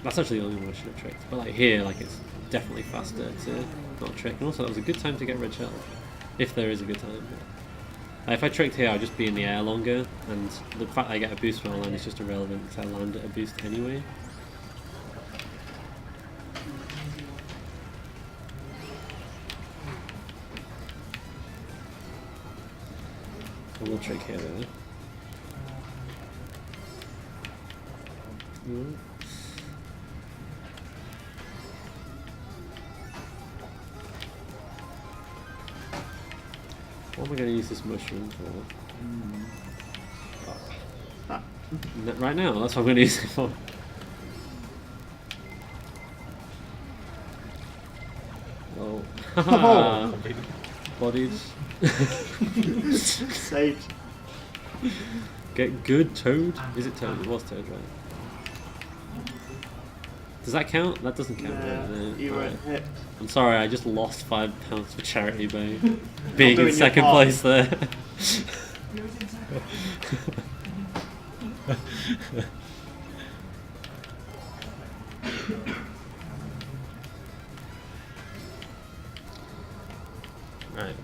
That's actually the only one I should have tricked. But like here, like, it's definitely faster to not trick. And also that was a good time to get red shell, if there is a good time. Like, if I tricked here, I'd just be in the air longer, and the fact I get a boost when I land is just irrelevant because I land at a boost anyway. I will trick here though. What am I going to use this mushroom for? Right now, that's what I'm going to use it for. Oh. Haha! Bodied. Saved. Get good, Toad. Is it Toad? It was Toad, right? Does that count? That doesn't count. Yeah, right? you weren't hit. I'm sorry, I just lost £5 for charity by being in doing second your part. place there. Right.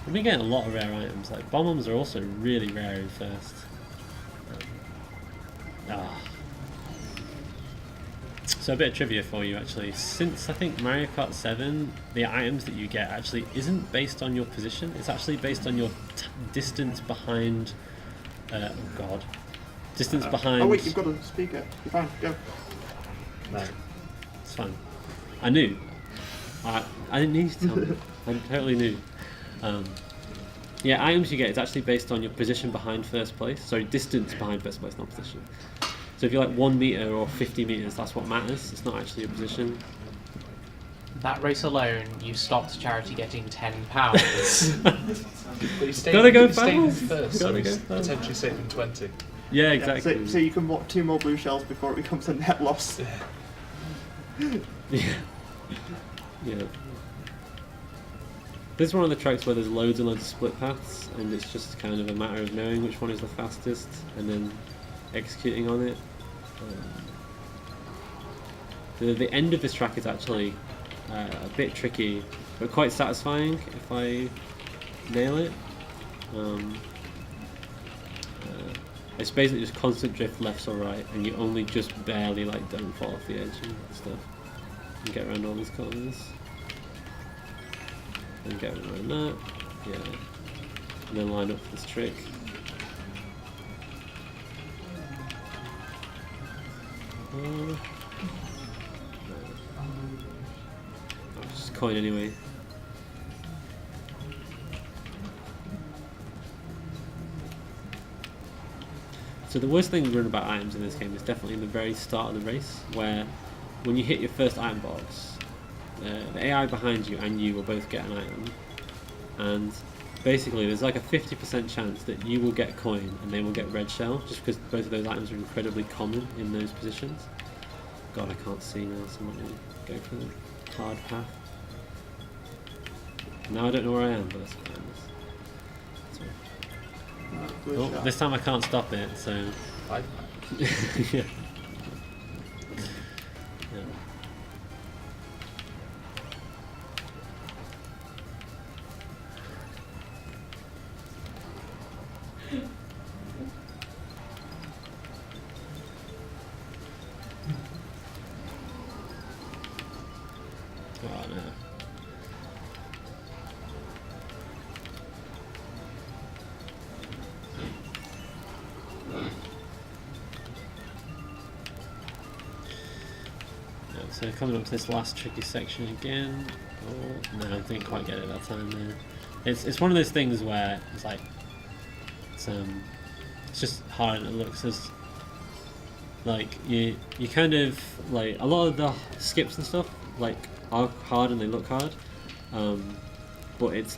We've been getting a lot of rare items. Like bombs are also really rare in first. So a bit of trivia for you actually. Since I think Mario Kart 7, the items that you get actually isn't based on your position. It's actually based on your distance behind. Oh god. Distance behind. Oh wait, you've got a speaker. You're fine. Go. No. It's fine. I knew. I didn't need to tell me. I totally knew. Yeah, items you get is actually based on your position behind first place. Sorry, distance behind first place, not position. So if you're like 1 meter or 50 meters, that's what matters. It's not actually your position. That race alone, you stopped charity getting £10. But you stayed, Gotta go you stayed in fast. first, so Gotta go he's fast. potentially saving 20. Yeah, Yeah, exactly. so you can want 2 more blue shells before it becomes a net loss. Yeah. Yeah. This is one of the tracks where there's loads and loads of split paths, and it's just kind of a matter of knowing which one is the fastest and then executing on it. The end of this track is actually a bit tricky, but quite satisfying if I nail it. It's basically just constant drift left or right, and you only just barely like don't fall off the edge and stuff. And get around all these corners. And get around that, yeah. And then line up for this trick. No. Oh, just coin anyway. So the worst thing to learn about items in this game is definitely in the very start of the race, where when you hit your first item box, the AI behind you and you will both get an item, and basically there's like a 50% chance that you will get coin and they will get red shell, just because both of those items are incredibly common in those positions. God, I can't see now, so I'm not going to go for the hard path. Now I don't know where I am, but that's fine. Blue Oh, shell. this time I can't stop it, so... I yeah. Yeah. Oh no. So coming up to this last tricky section again. Oh, no, I didn't quite get it that time there. It's one of those things where it's like it's just hard and it looks as like you kind of like a lot of the skips and stuff like are hard and they look hard. But it's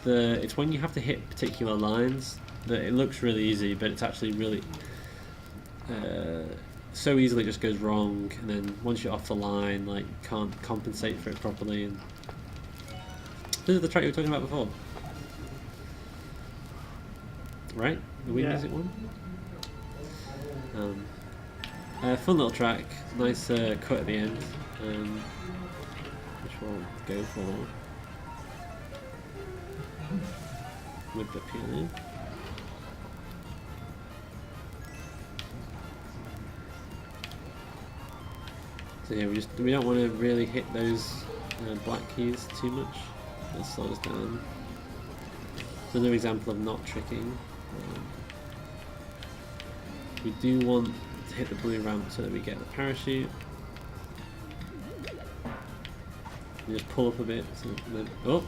when you have to hit particular lines that it looks really easy, but it's actually really so easily it just goes wrong, and then once you're off the line, like you can't compensate for it properly. And this is the track you were talking about before, right? The wing music one. Fun little track, nice cut at the end, which we'll go for with the piano. So yeah, we don't want to really hit those black keys too much. Let's slow us down. So another example of not tricking. We do want to hit the blue ramp so that we get the parachute. And just pull up a bit. So then, oh,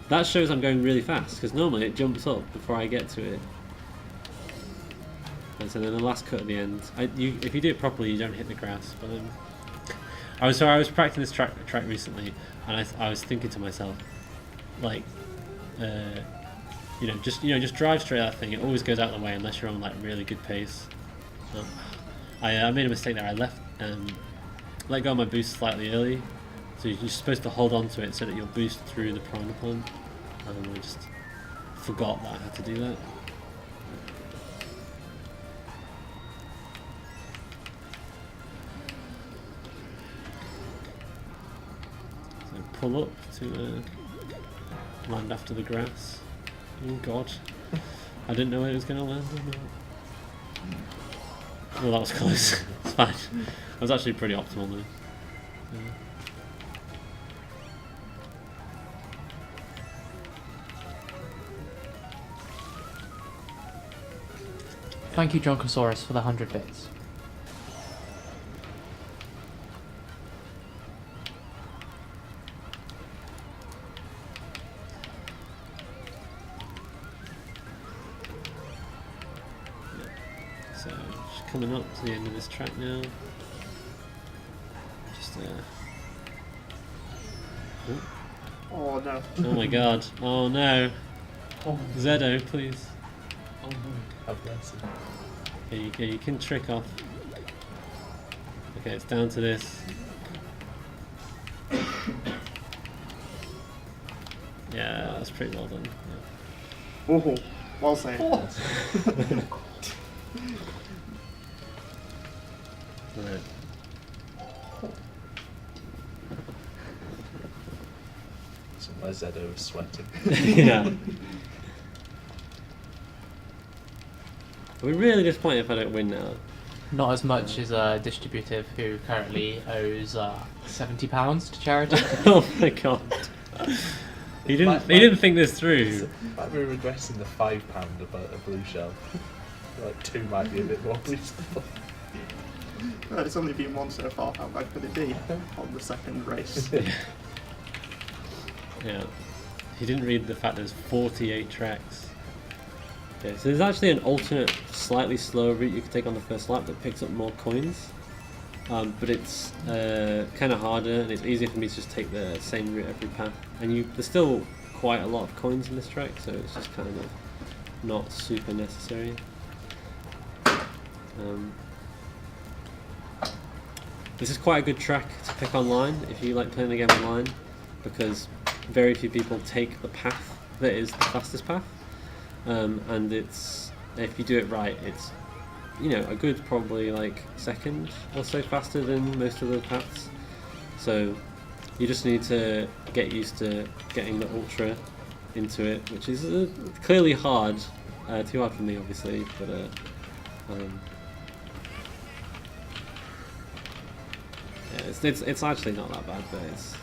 that shows I'm going really fast because normally it jumps up before I get to it. And so then the last cut at the end, if you do it properly, you don't hit the grass. But I was practicing this track recently, and I was thinking to myself, like, just drive straight at that thing. It always goes out of the way unless you're on like really good pace. I made a mistake there. I let go of my boost slightly early, so you're supposed to hold on to it so that you'll boost through the primer plant. And I just forgot that I had to do that. Pull up to land after the grass. Oh god. I didn't know it was going to land or not. Well, that was close. It's fine. That was actually pretty optimal though. Yeah. Thank you, Dronkosaurus, for the 100 bits. So, just coming up to the end of this track now. Just Oh no. oh my god. Oh no. Oh, Zedo, please. oh no. Have mercy. Okay, you can trick off. Okay, it's down to this. Yeah, that's pretty well done. Yeah. Oh, well said. Right. So my Zedo is sweating. Yeah. We're really disappointed if I don't win now. Not as much as Distributive, who currently owes £70 to charity. Oh my god. He didn't think this through. Might be regressing the £5 about a blue shell. Like 2 might be a bit more reasonable. Well, it's only been one so far. How bad could it be on the second race? Yeah. He didn't read the fact there's 48 tracks. Okay, so there's actually an alternate, slightly slower route you can take on the first lap that picks up more coins. But it's kind of harder, and it's easier for me to just take the same route every path. And there's still quite a lot of coins in this track, so it's just kind of not super necessary. This is quite a good track to pick online if you like playing the game online, because very few people take the path that is the fastest path, and it's, if you do it right, it's, you know, a good probably like second or so faster than most of the paths. So you just need to get used to getting the ultra into it, which is clearly hard, too hard for me obviously, but yeah, it's actually not that bad, but it's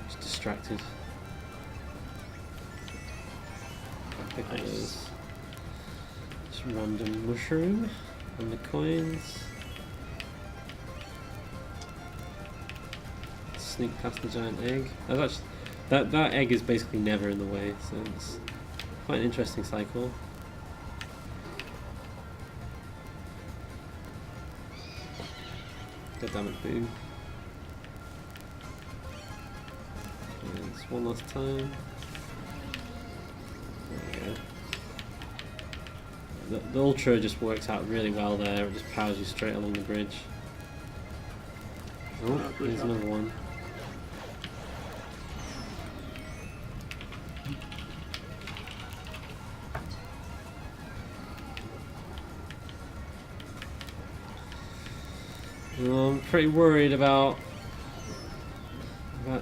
just distracted. Pick one of those. Just random mushroom and the coins. Sneak past the giant egg. That's actually, that egg is basically never in the way, so it's quite an interesting cycle. God damn it, boom. And it's one last time. There we go. The ultra just works out really well there, it just powers you straight along the bridge. Oh, here's another one. I'm pretty worried about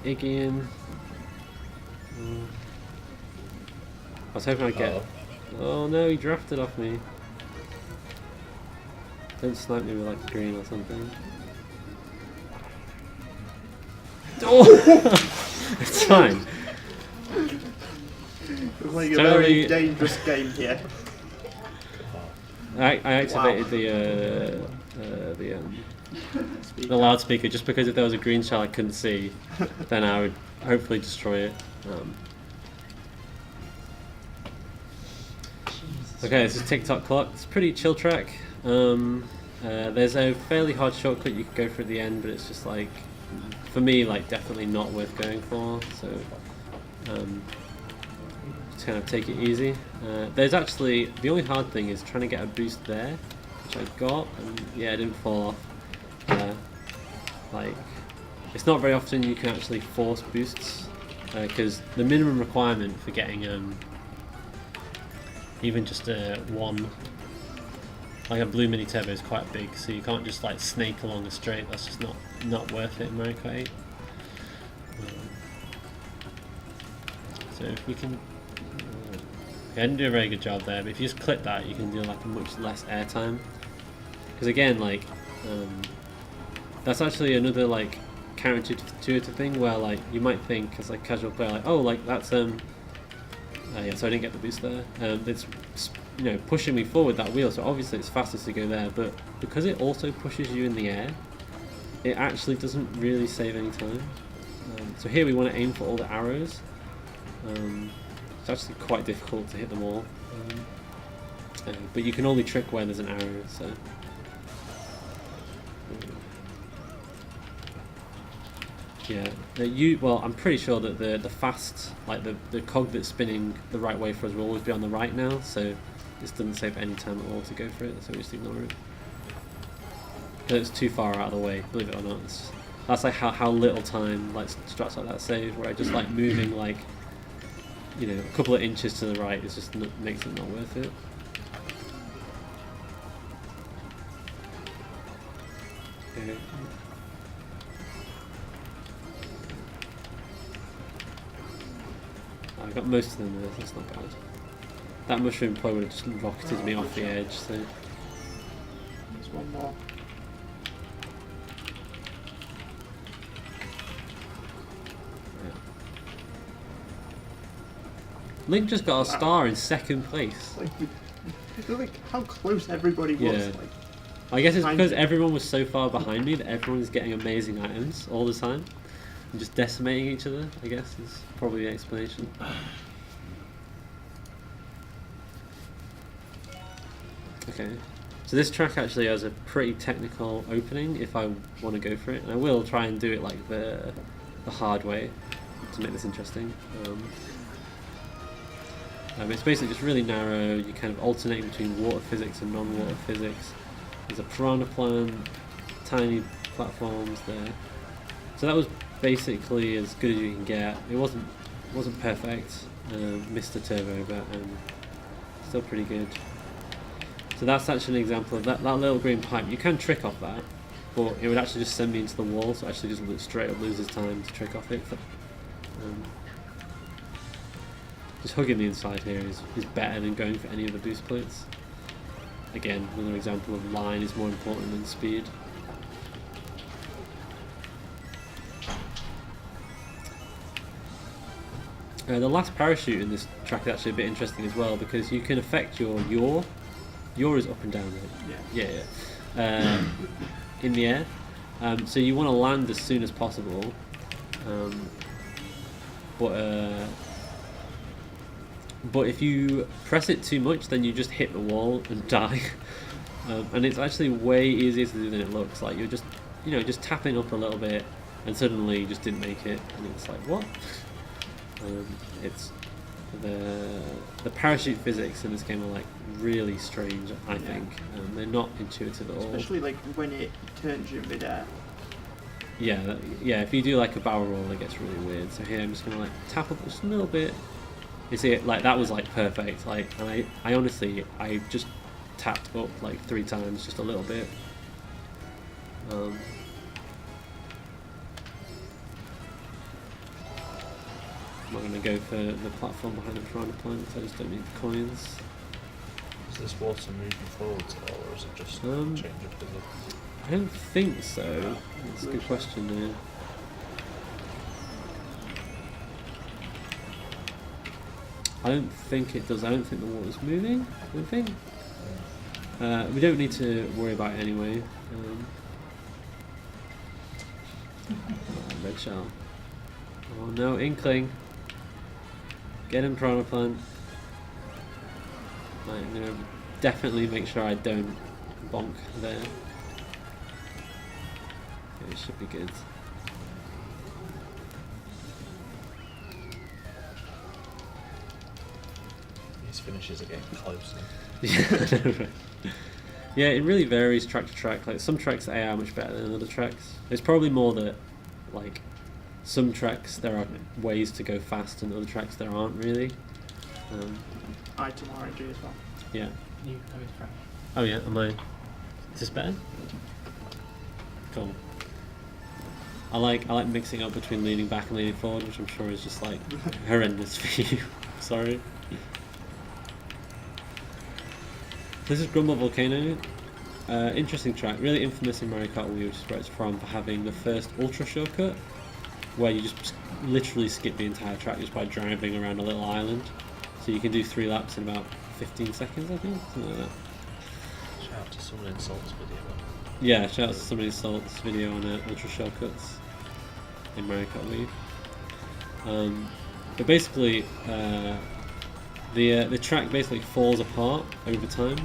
Iggy and I was hoping I'd get. Oh no, he drafted off me. Don't snipe me with like a green or something. Oh! It's fine. It's like a very dangerous game here. I activated the loudspeaker just because if there was a green shell I couldn't see, then I would hopefully destroy it. Okay, this is TikTok Clock. It's a pretty chill track. There's a fairly hard shortcut you could go for at the end, but it's just like, for me, like definitely not worth going for. So just kind of take it easy. There's actually, the only hard thing is trying to get a boost there, which I got, and yeah, it didn't fall off. Like, it's not very often you can actually force boosts, because the minimum requirement for getting even just one, like a blue mini turbo, is quite big, so you can't just like snake along a straight. That's just not worth it in Mario Kart 8. So if we can, I didn't do a very good job there, but if you just clip that, you can do like a much less airtime. Because again, like that's actually another like counterintuitive thing where like you might think as like casual player like, oh, like that's yeah, so I didn't get the boost there. It's, you know, pushing me forward that wheel, so obviously it's fastest to go there, but because it also pushes you in the air, it actually doesn't really save any time. So here we want to aim for all the arrows. It's actually quite difficult to hit them all, but you can only trick where there's an arrow. So yeah, well, I'm pretty sure that the fast, like the cog that's spinning the right way for us will always be on the right now, so this doesn't save any time at all to go for it, so we just ignore it. Because it's too far out of the way, believe it or not. That's like how little time like strats like that save, where I just like moving like, you know, a couple of inches to the right is just makes it not worth it. Okay. I got most of them there, that's not bad. That mushroom probably would have just rocketed me off the edge, so... There's one more. Yeah. Link just got a star in second place. Like how close everybody was. Yeah. Like, I guess it's because everyone was so far behind me that everyone is getting amazing items all the time. And just decimating each other, I guess, is probably the explanation. Okay, so this track actually has a pretty technical opening if I want to go for it, and I will try and do it like the hard way. to make this interesting. It's basically just really narrow. You kind of alternate between water physics and non-water physics. There's a piranha plant, tiny platforms there. So that was basically as good as you can get. It wasn't perfect, missed the turbo, but still pretty good. So that's actually an example of that little green pipe. You can trick off that, but it would actually just send me into the wall, so actually just straight up loses time to trick off it. Just hugging the inside here is better than going for any of the boost plates. Again, another example of line is more important than speed. The last parachute in this track is actually a bit interesting as well, because you can affect your yaw. Yaw is up and down, right? Yeah. In the air. So you want to land as soon as possible. But if you press it too much, then you just hit the wall and die. And it's actually way easier to do than it looks. Like you're just tapping up a little bit, and suddenly you just didn't make it, and it's like, what? It's the parachute physics in this game are like really strange. I think they're not intuitive at all. Especially like when it turns you mid-air. Yeah. If you do like a barrel roll, it gets really weird. So here I'm just gonna like tap up just a little bit. You see it, like that was like perfect. Like, and I honestly just tapped up like 3 times, just a little bit. I'm not going to go for the platform behind the piranha plant, I just don't need the coins. Is this water moving forwards at all, or is it just change of physics? I don't think so. That's a good question there. I don't think it does. I don't think the water's moving. I don't think. We don't need to worry about it anyway. Red shell. Oh no, Inkling. Get him, piranha plant. Right, I'm gonna definitely make sure I don't bonk there. Okay, it should be good. These finishes are getting closer. Yeah, it really varies track to track. Like some tracks the AI are much better than other tracks. It's probably more that, like, some tracks there are ways to go fast, and other tracks there aren't really. Item RNG as well. Yeah. You go with Frank. Oh yeah. Am I? Is this better? Cool. I like mixing up between leaning back and leaning forward, which I'm sure is just like horrendous for you. Sorry. This is Grumble Volcano. Interesting track, really infamous in Mario Kart Wii, which is where it's from, for having the first ultra shortcut, where you just literally skip the entire track just by driving around a little island. So you can do 3 laps in about 15 seconds, I think, something like that. Shout out to someone in Salt's video. Yeah, shout out to somebody in Salt's video on ultra shortcuts in Mario Kart Wii. But basically, the track basically falls apart over time.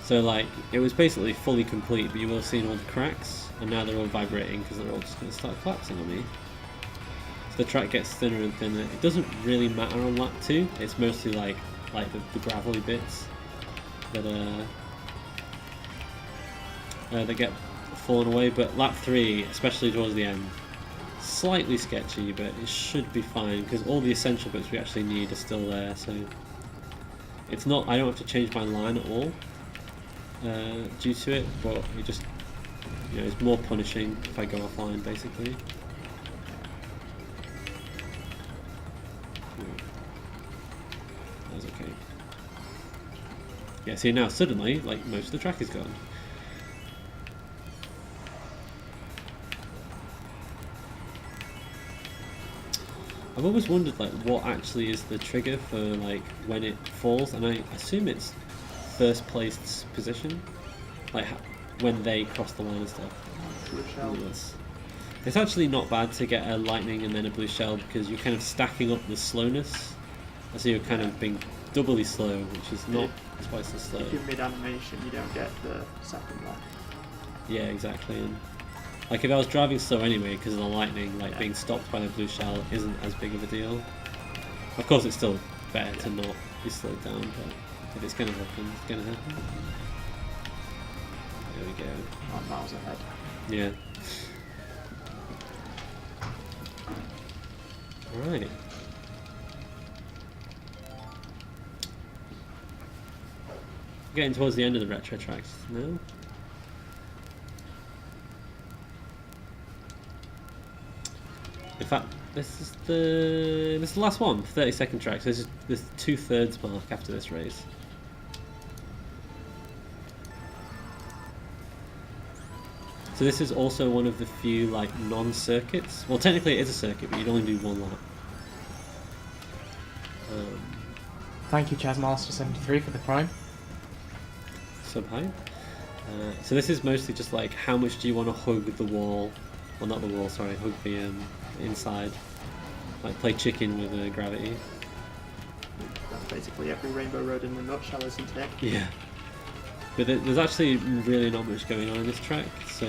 So like, it was basically fully complete, but you will have seen all the cracks, and now they're all vibrating because they're all just going to start collapsing on me. So the track gets thinner and thinner. It doesn't really matter on lap 2, it's mostly like the gravelly bits that get fallen away, but lap 3, especially towards the end, slightly sketchy, but it should be fine because all the essential bits we actually need are still there, so it's not, I don't have to change my line at all due to it, but it just, you know, it's more punishing if I go offline basically. That was okay. Yeah, see now suddenly, like, most of the track is gone. I've always wondered, like, what actually is the trigger for, like, when it falls, and I assume it's first placed's position, like when they cross the line and stuff. Blue shell. It's actually not bad to get a lightning and then a blue shell, because you're kind of stacking up the slowness, so you're kind of being doubly slow, which is not twice as slow. If you're mid-animation, you don't get the second one. Yeah, exactly. And Like if I was driving slow anyway because of the lightning, like being stopped by the blue shell isn't as big of a deal. Of course, it's still better to not be slowed down, but if it's going to happen, it's going to happen. There we go. I'm miles ahead. Yeah. Alright. Getting towards the end of the retro tracks now. In fact, this is the last one, 30-second tracks. There's 2/3 mark after this race. So this is also one of the few like non-circuits. Well, technically it is a circuit, but you'd only do one lap. Thank you, Chazmaster73 for the prime. Sub high. So this is mostly just like how much do you want to hug the wall? Well, not the wall. Sorry, hug the inside. Like play chicken with gravity. That's basically every Rainbow Road in a nutshell, isn't it? Yeah. But there's actually really not much going on in this track, so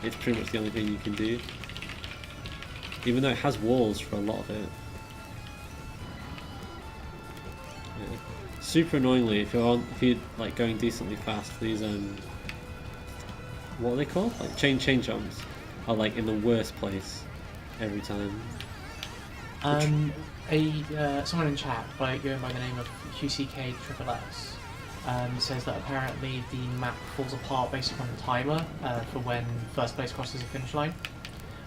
it's pretty much the only thing you can do. Even though it has walls for a lot of it. Yeah. Super annoyingly, if you're like going decently fast, these what are they called? Like chain jumps are like in the worst place every time. Someone in chat going by the name of QCK XXX says that apparently the map falls apart based upon the timer for when first place crosses the finish line,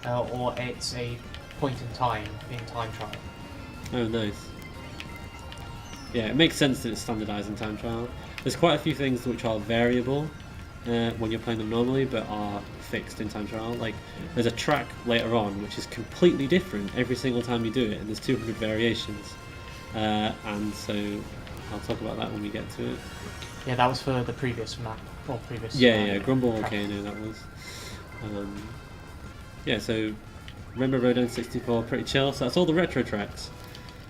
or it's a point in time in time trial. Oh, nice. Yeah, it makes sense that it's standardised in time trial. There's quite a few things which are variable when you're playing them normally, but are fixed in time trial. Like, there's a track later on which is completely different every single time you do it, and there's 200 variations. And so I'll talk about that when we get to it. Yeah, that was for the previous map, or previous... Yeah, Grumble Volcano, that was. Yeah, so Rainbow Road N64, pretty chill. So that's all the retro tracks.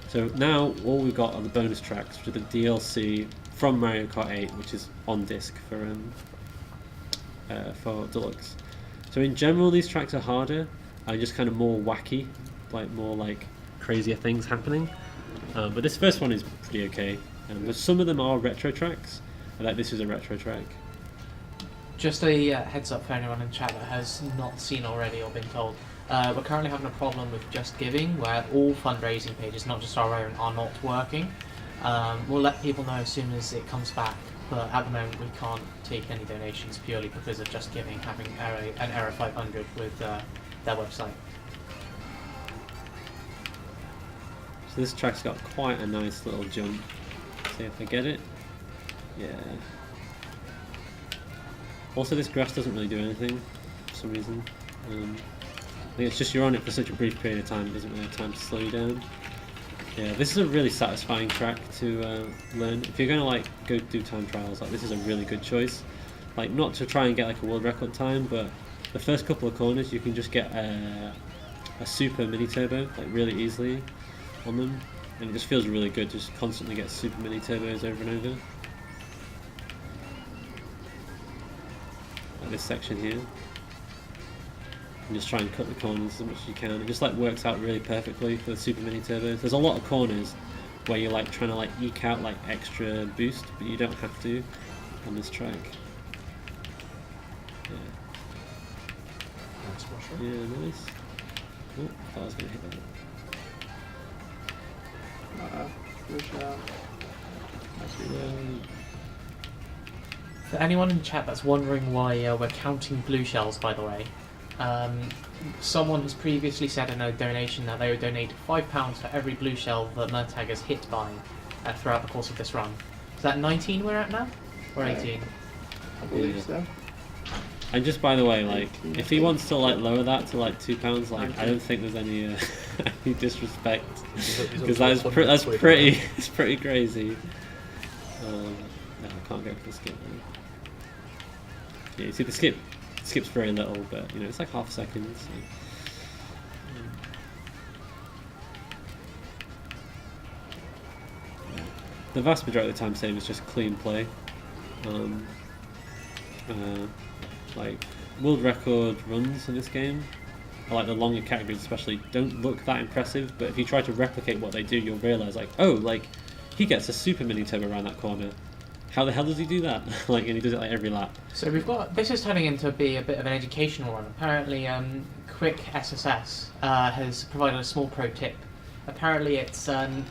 So now all we've got are the bonus tracks, which are the DLC from Mario Kart 8, which is on disc for Deluxe. So in general, these tracks are harder and just kind of more wacky, like more like crazier things happening. But this first one is pretty okay. But some of them are retro tracks, and like this is a retro track. Just a heads up for anyone in chat that has not seen already or been told. We're currently having a problem with Just Giving, where all fundraising pages, not just our own, are not working. We'll let people know as soon as it comes back, but at the moment we can't take any donations purely because of Just Giving having an error 500 with their website. So this track's got quite a nice little jump. See if I get it. Yeah. Also, this grass doesn't really do anything for some reason. I think it's just you're on it for such a brief period of time, it doesn't really have time to slow you down. Yeah, this is a really satisfying track to learn. If you're going to like go do time trials, like this is a really good choice. Like not to try and get like a world record time, but the first couple of corners you can just get a super mini turbo like really easily on them, and it just feels really good to just constantly get super mini turbos over and over. Like this section here. And just try and cut the corners as much as you can. It just like works out really perfectly for the super mini turbos. There's a lot of corners where you're like trying to like eke out like extra boost, but you don't have to on this track. Yeah. Nice washer. Yeah, nice. Oh, I thought I was gonna hit that. For anyone in the chat that's wondering why we're counting blue shells, by the way, someone has previously said in a donation that they would donate £5 for every blue shell that Murtag has hit by throughout the course of this run. Is that 19 we're at now? Or 18? I believe so. And just by the way, like, if he wants to like lower that to like £2, like, I don't think there's any any disrespect, because that's pretty it's pretty crazy. No, I can't go for the skip. Though. Yeah, you see the skip's very little, but you know it's like half a second. So. Yeah. The vast majority of the time save is just clean play. Like world record runs in this game, or like the longer categories especially, don't look that impressive, but if you try to replicate what they do, you'll realise like, oh, like he gets a super mini turbo around that corner. How the hell does he do that? Like, and he does it like every lap. So we've got, this is turning into be a bit of an educational one. Apparently, Quick SSS has provided a small pro tip. Apparently, it's a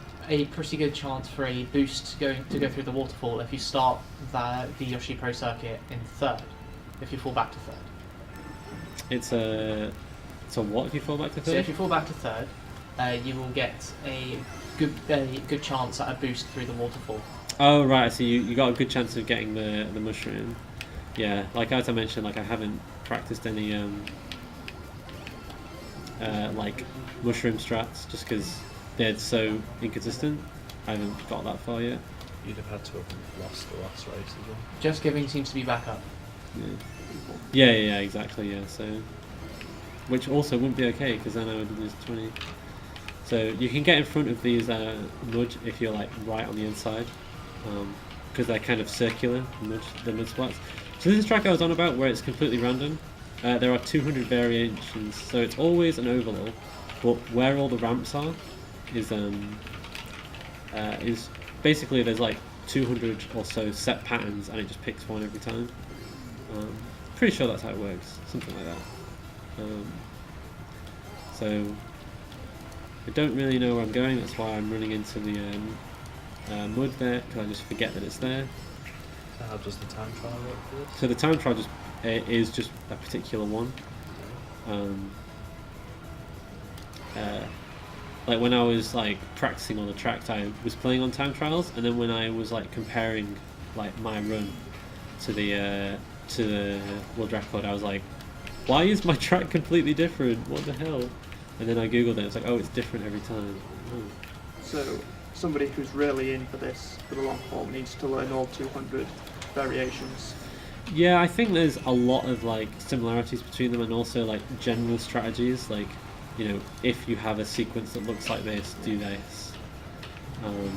pretty good chance for a boost to go through the waterfall if you start the Yoshi Pro circuit in third. If you fall back to third. It's a what if you fall back to third? So if you fall back to third, you will get a good chance at a boost through the waterfall. Oh right, so you got a good chance of getting the mushroom. Yeah, like as I mentioned, like I haven't practiced any like mushroom strats just because they're so inconsistent. I haven't got that far yet. You'd have had to have lost the last race as well. Just Giving seems to be back up. Yeah, exactly. Yeah, so which also wouldn't be okay because then I would lose 20. So you can get in front of these mud if you're like right on the inside. Because they're kind of circular, the mud spots. So this is a track I was on about where it's completely random. There are 200 variations, so it's always an oval, but where all the ramps are is basically there's like 200 or so set patterns, and it just picks one every time. Pretty sure that's how it works, something like that. So I don't really know where I'm going. That's why I'm running into the mud there, because I just forget that it's there. So how does the time trial work for this? So the time trial is just a particular one. Like when I was like practicing on the track, I was playing on time trials, and then when I was like comparing like my run to the world record, I was like, why is my track completely different? What the hell? And then I googled it. It's like, oh, it's different every time. Oh. So somebody who's really in for this for the long haul needs to learn all 200 variations. Yeah, I think there's a lot of like similarities between them, and also like general strategies. Like, you know, if you have a sequence that looks like this, do this. Oh,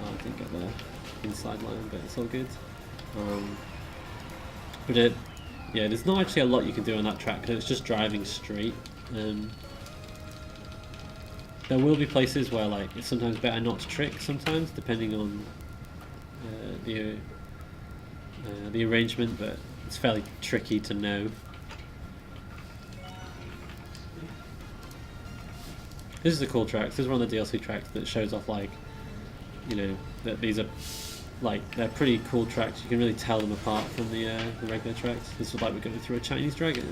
I didn't get the inside line, but it's all good. But yeah, there's not actually a lot you can do on that track because it's just driving straight. There will be places where like it's sometimes better not to trick. Sometimes, depending on the arrangement, but it's fairly tricky to know. This is a cool track. This is one of the DLC tracks that shows off like, you know, that these are like they're pretty cool tracks. You can really tell them apart from the regular tracks. This was like we're going through a Chinese dragon,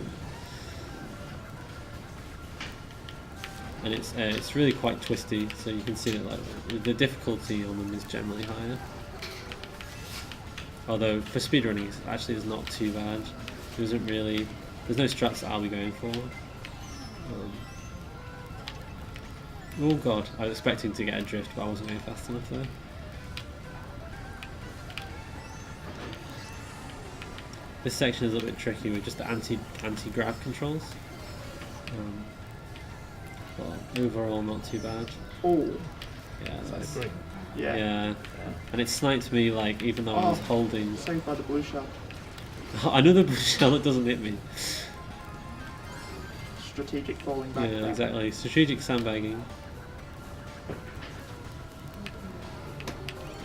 and it's really quite twisty. So you can see that like the difficulty on them is generally higher. Although for speedrunning, it actually is not too bad. There's no strats that I'll be going for. Oh god, I was expecting to get a drift, but I wasn't going fast enough there. This section is a little bit tricky with just the anti-grab controls. But overall, not too bad. Oh, Yeah, that's, yeah. yeah. And it sniped me like even though I was holding. Saved by the blue shell. Another blue shell that doesn't hit me. Strategic falling back. Yeah, exactly. Strategic sandbagging.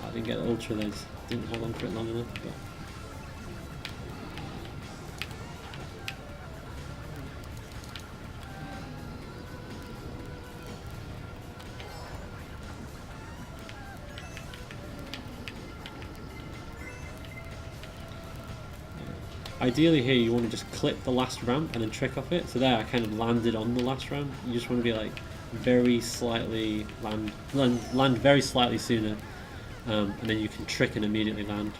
I didn't get the ultra res. Didn't hold on for it long enough. But ideally here you want to just clip the last ramp and then trick off it. So there I kind of landed on the last ramp. You just want to be like very slightly land very slightly sooner, and then you can trick and immediately land.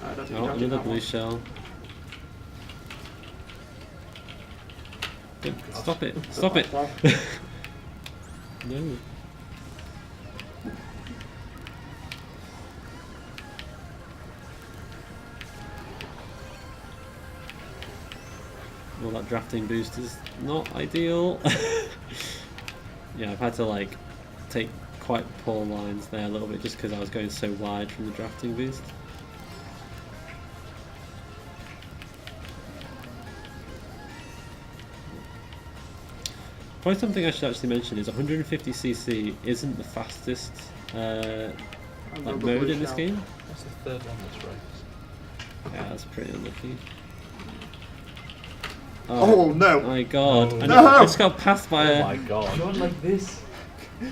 I don't think Oh, I'll do another that blue one. shell. Stop it! Stop it! No. Well, that drafting boost is not ideal. Yeah, I've had to like take quite poor lines there a little bit just because I was going so wide from the drafting boost. Probably something I should actually mention is 150cc isn't the fastest like mode in this game. That's the third one that's raised. Yeah, that's pretty unlucky. Oh, no! My god. Oh, I no. just got passed by Oh a... my god. Not like this.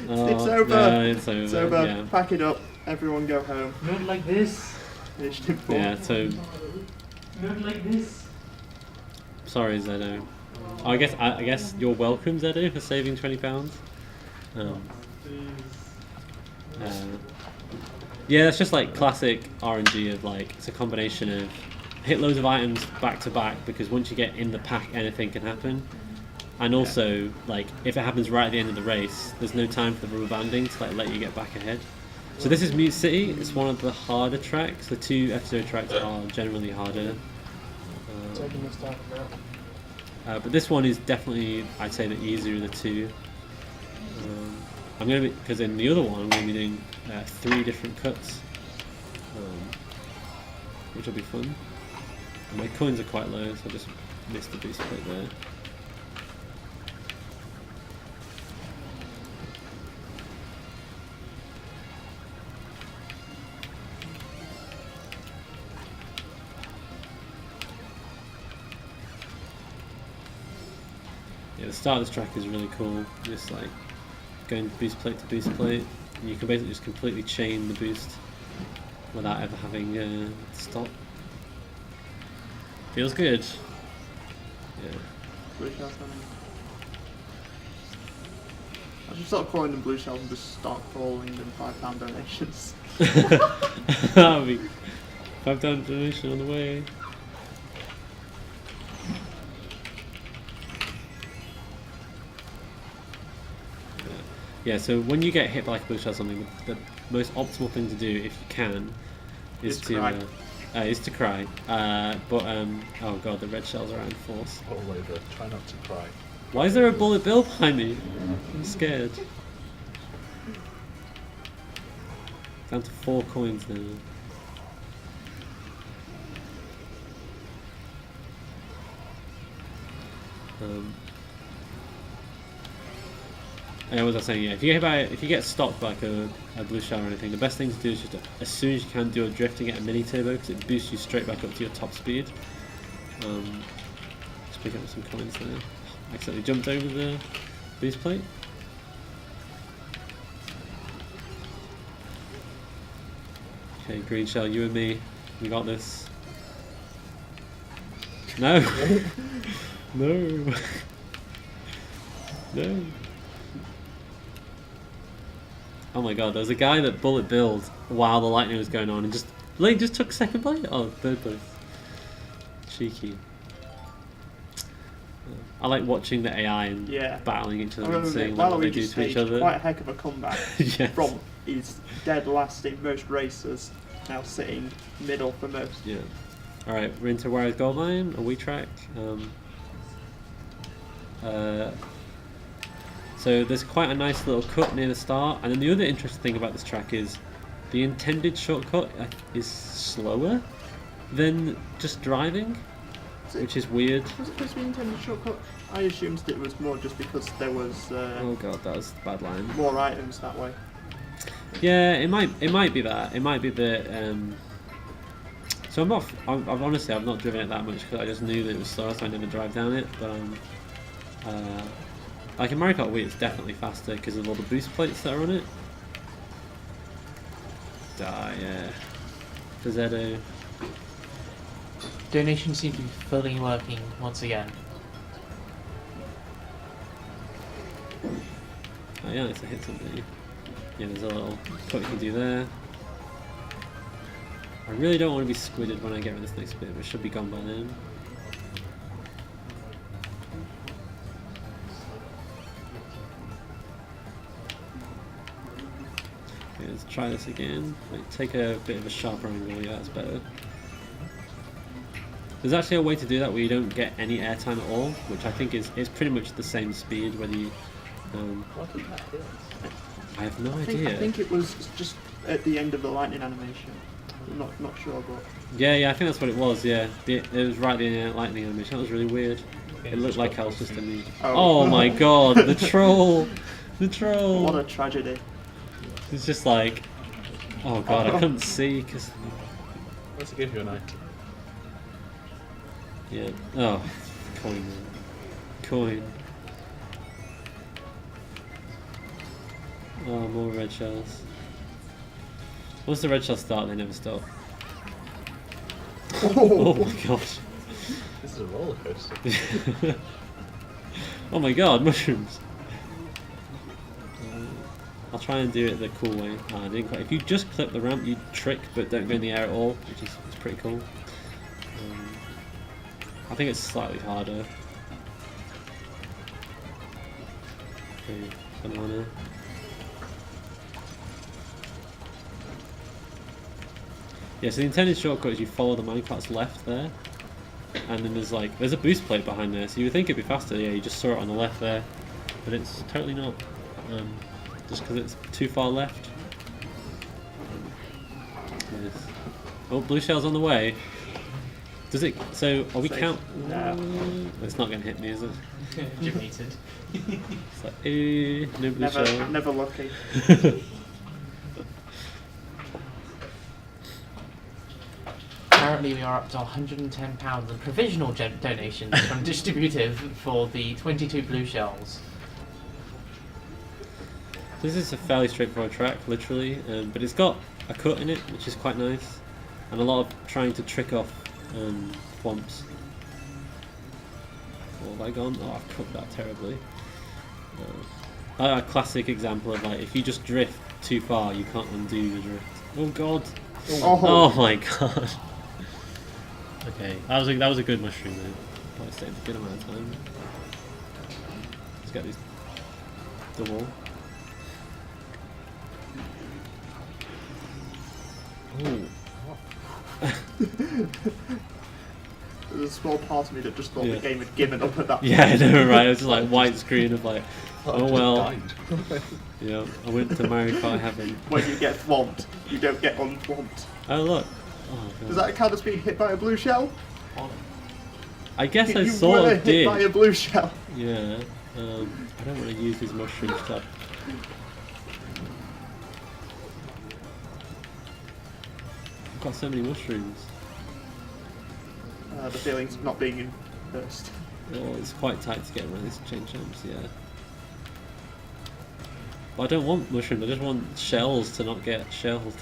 Oh, It's over. Yeah, it's over. It's over. Yeah. Pack it up. Everyone go home. Not like this. Initiative 4. Yeah, so Not like this. sorry, Zedo. Oh, I guess you're welcome, Zedo, for saving £20. Yeah, it's just like classic RNG of like it's a combination of hit loads of items back to back because once you get in the pack, anything can happen. And also, like if it happens right at the end of the race, there's no time for the rubber banding to like let you get back ahead. So this is Mute City. It's one of the harder tracks. The 2 F0 tracks are generally harder. Taking this down now. But this one is definitely, I'd say, the easier of the 2. I'm gonna be, because in the other one I'm gonna be doing 3 different cuts, which will be fun. And my coins are quite low, so I just missed the boost plate there. Yeah, the start of this track is really cool. Just like going boost plate to boost plate, and you can basically just completely chain the boost without ever having to stop. Feels good. Yeah. Blue shells coming. I should start calling them blue shells and just start calling them £5 donations. That'll be £5 donation on the way. Yeah, so when you get hit by like a blue shell or something, the most optimal thing to do, if you can, is to cry. Oh god, the red shells are in force. All over. Try not to cry. Why is there a bullet bill behind me? I'm scared. Down to 4 coins now. What was I saying? Yeah, if you get stopped by like a blue shell or anything, the best thing to do is just as soon as you can do a drift and get a mini turbo because it boosts you straight back up to your top speed. Just pick up some coins there. Accidentally jumped over the boost plate. Okay, green shell, you and me, we got this. No, no, no. Oh my god, there was a guy that bullet billed while the lightning was going on and just took second place? Oh, third place. Cheeky. I like watching the AI and battling each other and seeing what they do to each other. Quite a heck of a comeback Yes. from his dead last in most races, now sitting middle for most. Yeah. Alright, we're into Warwick Gold Line, a wee track. So there's quite a nice little cut near the start, and then the other interesting thing about this track is the intended shortcut is slower than just driving, which is weird. Was it supposed to be intended shortcut? I assumed it was more just because there was Oh god, that was a bad line. more items that way. Yeah, it might be that. It might be that. So I've honestly not driven it that much because I just knew that it was slower, so I never drive down it. But like in Mario Kart Wii, it's definitely faster because of all the boost plates that are on it. Yeah. For Zedo. Donations seem to be fully working once again. Oh yeah, it's a hit something. Yeah, there's a little cut you can do there. I really don't want to be squidded when I get rid of this next bit, but it should be gone by then. Okay, let's try this again. Like, take a bit of a sharper angle, yeah, that's better. There's actually a way to do that where you don't get any airtime at all, which I think is pretty much the same speed whether you... What did that hit? I have no I idea. think it was just at the end of the lightning animation. I'm not sure, but Yeah, I think that's what it was, yeah. It was right at the end of the lightning animation. That was really weird. It looked like I was just in the. Oh. Oh my god, the troll! The troll! What a tragedy. It's just like. Oh god, I couldn't see because. Let's give you an item. Yeah. Oh, coin. Coin. Oh, more red shells. Once the red shells start, they never stop. Oh my gosh. This is a roller coaster. Oh my god, mushrooms! I'll try and do it the cool way. I didn't quite. If you just clip the ramp, you trick but don't go in the air at all, which is pretty cool. I think it's slightly harder. Okay, banana. Yeah, so the intended shortcut is you follow the minecart's left there, and then there's a boost plate behind there, so you would think it'd be faster. Yeah, you just saw it on the left there, but it's totally not. Just because it's too far left. Yes. Oh, blue shell's on the way. Does it? So are we count? No. It's not going to hit me, is it? Debated. It's like, no blue shell. Never lucky. Currently, we are up to £110 in provisional donations from Distributive for the 22 blue shells. This is a fairly straightforward track, literally, but it's got a cut in it, which is quite nice, and a lot of trying to trick off thwomps. What have I gone? Oh, I've cooked that terribly. A classic example of if you just drift too far, you can't undo the drift. Oh god! Oh my god! Okay, that was a good mushroom though. I stayed a good amount of time. Let's get the wall. Ooh. There's a small part of me that just thought Yeah. the game had given up at that point. Yeah, I know, right? It was just white screen of oh well. Died. Yeah, I went to Mario Kart heaven. When you get thwomped, you don't get unthwomped. Oh look. Oh, God. Does that count as being hit by a blue shell? I guess I You sort were of hit did. by a blue shell. Yeah. I don't want to use these mushroom stuff. I've got so many mushrooms. The feelings of not being in first. Oh, it's quite tight to get around these chain jumps, yeah. But I don't want mushrooms, I just want shells to not get shelled.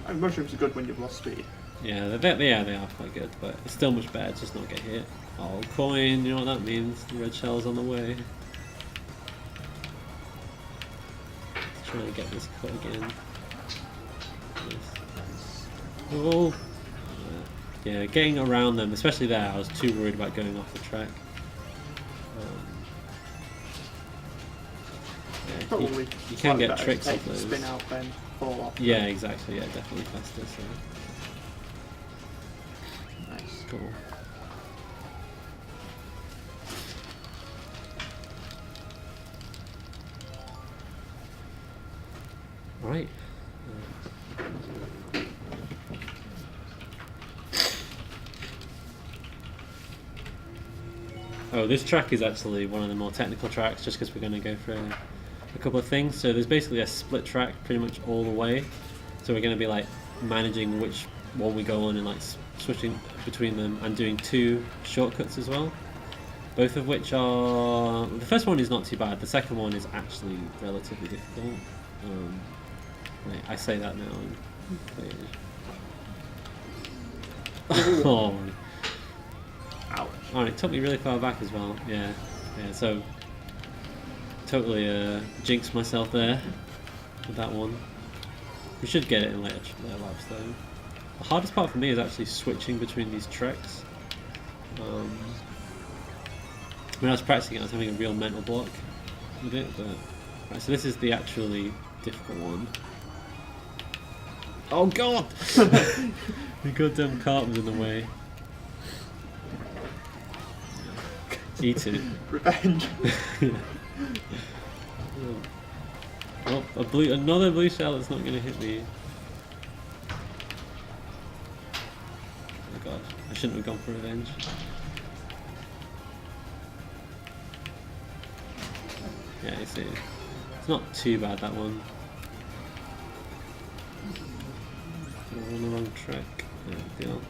And mushrooms are good when you've lost speed. Yeah, they are quite good, but it's still much better to just not get hit. Oh, coin, you know what that means? The red shell's on the way. Let's try and get this cut again. Yes. Oh! Yeah, getting around them, especially there, I was too worried about going off the track. Yeah, Probably you can slightly get better tricks to off take the those. spin out then fall off. Yeah, exactly, yeah, definitely faster, so Nice. cool. Right. Oh, this track is actually one of the more technical tracks, just because we're going to go through a couple of things. So there's basically a split track pretty much all the way. So we're going to be managing which one we go on and switching between them and doing 2 shortcuts as well. Both of which are... The first one is not too bad, the second one is actually relatively difficult. Wait, I say that now. Oh. Ouch. Oh, it took me really far back as well. Yeah, so totally jinxed myself there with that one. We should get it in later laps though. The hardest part for me is actually switching between these tracks. When I was practicing it, I was having a real mental block with it, but... Right, so this is the actually difficult one. Oh god! The goddamn cart was in the way. Eat it. Revenge. Oh, another blue shell that's not going to hit me. Oh god, I shouldn't have gone for revenge. Yeah, you see. It's not too bad, that one. We're on the wrong track. No big deal.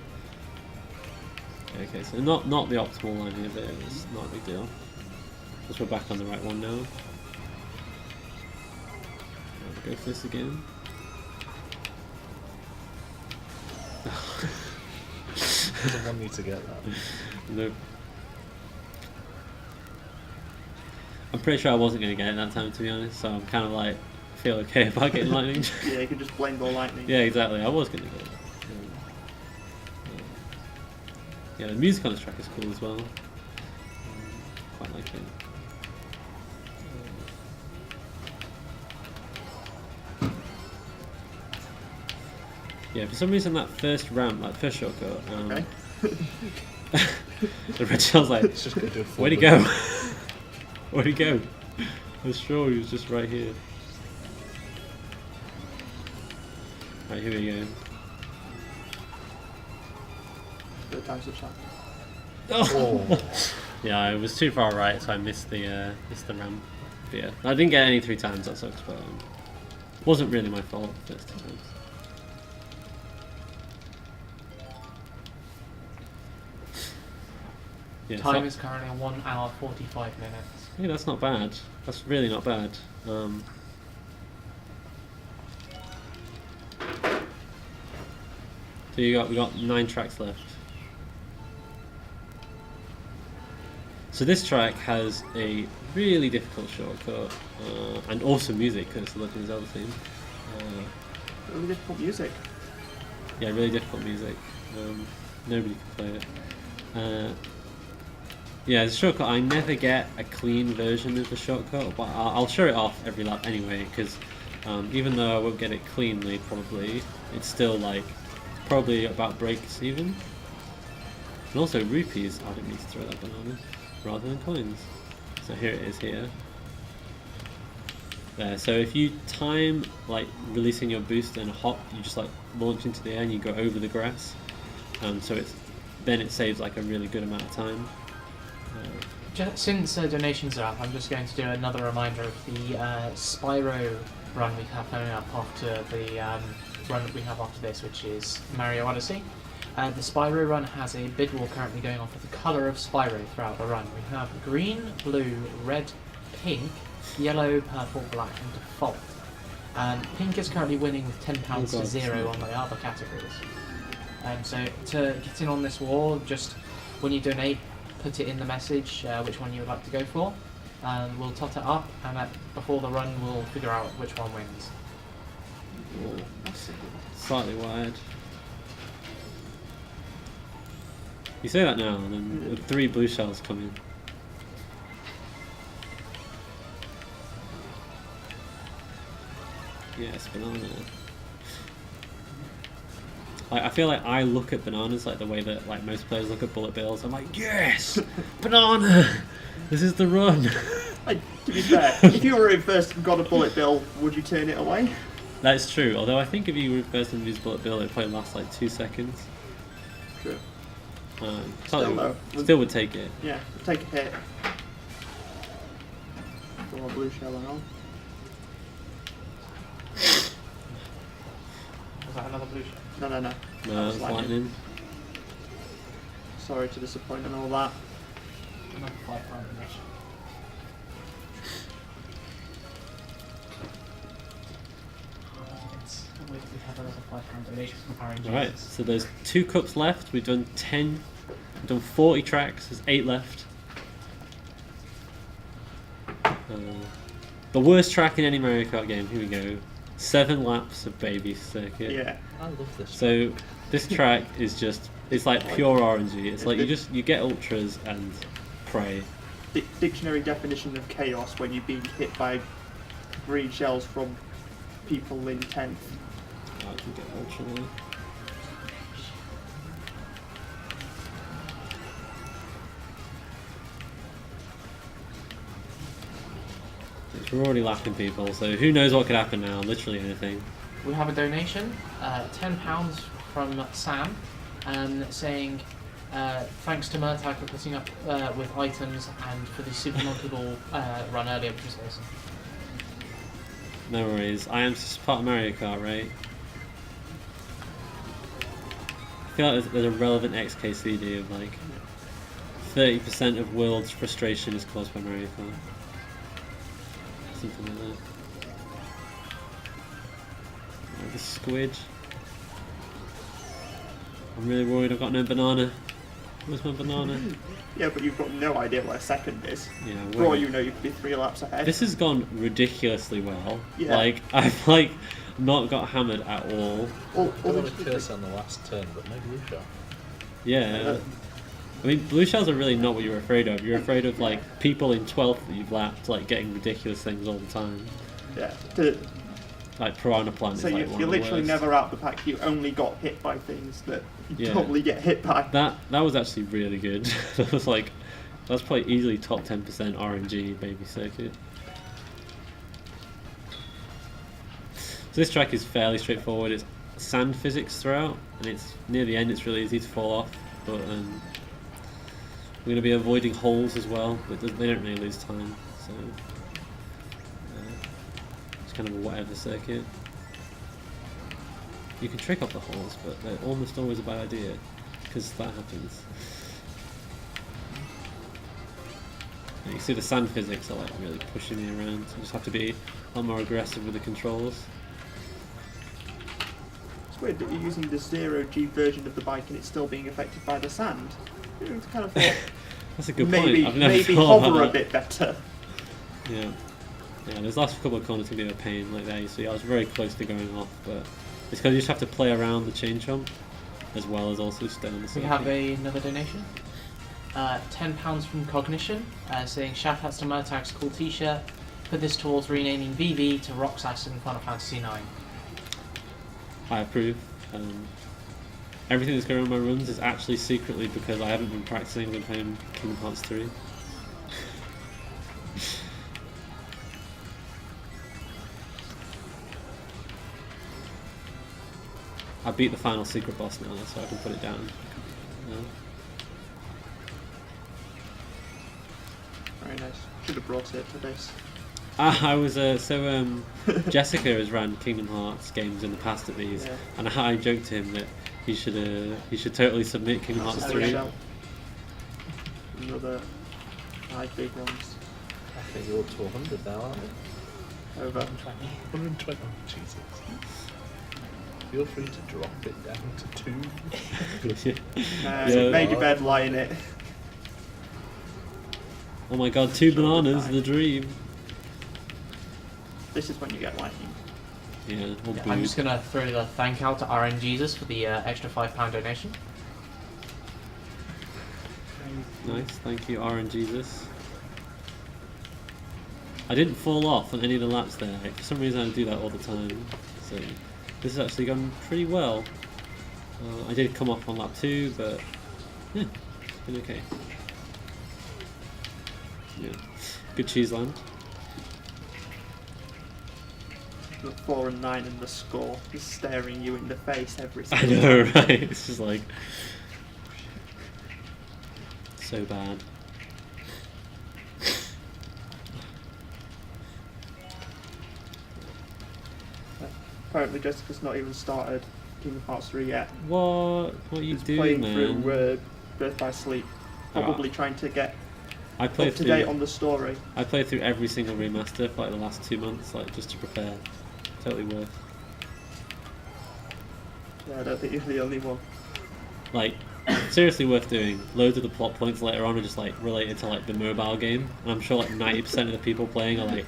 Okay, so not the optimal line here, but it's not a big deal. Because we're back on the right one now. I'll go for this again. Doesn't want you to get that. Nope. I'm pretty sure I wasn't going to get it that time, to be honest, so I'm kind of like, feel okay about getting lightning. Yeah, you can just blame the lightning. Yeah, exactly, I was going to get it. Yeah, the music on this track is cool as well. Quite like it. Yeah, for some reason that first ramp, that first shortcut, Okay. the red shell's like, It's just going to do a full where'd he loop. go? Where'd he go? I was sure he was just right here. Right, here we go. Third time's the charm. Oh. Yeah, I was too far right, so I missed the ramp. But yeah, I didn't get any 3 times, that sucks, but wasn't really my fault first 2 times. Yeah, Time so- is currently 1 hour 45 minutes. yeah, that's not bad. That's really not bad. So we got 9 tracks left. So this track has a really difficult shortcut and awesome music because it's the Legend of Zelda theme. Really difficult music. Yeah, really difficult music. Nobody can play it. Yeah, the shortcut, I never get a clean version of the shortcut, but I'll show it off every lap anyway, because even though I won't get it cleanly, probably, it's still like, probably about breaks even. And also rupees, I didn't mean to throw that banana, rather than coins. So here it is here. There, so if you time like releasing your boost and hop, you just like launch into the air and you go over the grass. So then it saves like a really good amount of time. Since donations are up, I'm just going to do another reminder of the Spyro run we have coming up after the run that we have after this, which is Mario Odyssey. The Spyro run has a bid war currently going on for the colour of Spyro throughout the run. We have green, blue, red, pink, yellow, purple, black, and default. Pink is currently winning with £10 to 0 on the other categories. So to get in on this war, just when you donate, put it in the message which one you would like to go for, and we'll tot it up, and before the run we'll figure out which one wins. Ooh, slightly wide. You say that now, and then the 3 blue shells come in. Yes, banana. I feel like I look at bananas like the way that like most players look at bullet bills. I'm like, yes, banana. This is the run. Like, to be fair, if you were in first and got a bullet bill, would you turn it away? That's true. Although I think if you were first and use bullet bill, it probably lasts like 2 seconds. True. Still, though, still would take it. Yeah, take a hit. Got a blue shell and all. Was that another blue shell? No. No, That was it's lightning. lightning. Sorry to disappoint and all that. Another 5 round donation. We have another 5 round donation from Aaron Alright, so there's 2 cups left. We've done 10. We've done 40 tracks. There's 8 left. The worst track in any Mario Kart game. Here we go. 7 laps of Baby Circuit. Yeah. I love this. So this track is just, it's like pure RNG. It's like you get ultras and pray. Dictionary definition of chaos when you're being hit by green shells from people in 10th. I can get ultra there. We're already laughing people, so who knows what could happen now? Literally anything. We have a donation, £10 from Sam, saying, thanks to Murtag for putting up with items and for the Super Monkey Ball run earlier, which was awesome. No worries. I am just part of Mario Kart, right? I feel like there's a relevant XKCD of like 30% of world's frustration is caused by Mario Kart. Something like that. Like the squid. I'm really worried I've got no banana. Where's my banana? Yeah, but you've got no idea what a second is. Yeah, For all you know, you could be 3 laps ahead. this has gone ridiculously well. Yeah. Like, I've like not got hammered at all. All I the- want to curse on the last turn, but no blue shot. Yeah. I mean, blue shells are really not what you're afraid of. You're afraid of like people in 12th that you've lapped, like getting ridiculous things all the time. Yeah. Like piranha plant So is like one you're of the literally worst. never out the pack. You only got hit by things that you Yeah. probably get hit by. That was actually really good. That was like, that's probably easily top 10% RNG baby circuit. So this track is fairly straightforward. It's sand physics throughout, and it's near the end. It's really easy to fall off, but we're going to be avoiding holes as well. But they don't really lose time, so it's kind of a whatever circuit. You can trick off the holes, but they're almost always a bad idea because that happens. And you see the sand physics are like really pushing me around. So you just have to be a lot more aggressive with the controls. It's weird that you're using the 0G version of the bike and it's still being affected by the sand. It's kind of thought That's a good maybe point. I've never maybe thought hover a about that. bit better. Yeah. Yeah, those last couple of corners can be a pain like that. You see, I was very close to going off, but it's because you just have to play around the chain chomp as well as also stay on the We circuit. have another donation. £10 from Cognition, saying shout outs to Murtag's cool t-shirt. Put this towards renaming VV to Roxas in Final Fantasy IX. I approve. Everything that's going on in my runs is actually secretly because I haven't been practicing with playing Kingdom Hearts 3. I beat the final secret boss now, so I can put it down. Very nice. Should have brought it to this. I was Jessica has ran Kingdom Hearts games in the past at these, Yeah. and I joked to him that he should totally submit Kingdom Hearts That's 3. Shell. Another 5 big ones. I think you're up to 100 now, aren't you? Over. 120. Oh, Jesus. Feel free to drop it down to 2. Yeah. Made your bed, lie in it. Oh my god, 2 bananas, the dream. This is when you get lightning. Yeah, or I'm booed. just going to throw the thank out to RN Jesus for the extra £5 donation. Nice, thank you, RNGesus. I didn't fall off on any of the laps there. For some reason I do that all the time. So this has actually gone pretty well. I did come off on lap 2, but yeah, it's been okay. Yeah, good cheese land. The 4 and 9 and the score is staring you in the face every I single know, time. right? It's just like so bad. Apparently Jessica's not even started Kingdom Hearts 3 yet. What are you She's doing, playing man? through Birth by Sleep. Oh. Probably trying to get I played up to date through. on the story. I played through every single remaster for like the last 2 months, like just to prepare. Totally worth. Yeah, I don't think you're the only one. Like, seriously worth doing. Loads of the plot points later on are just like related to like the mobile game, and I'm sure like 90% of the people playing are like,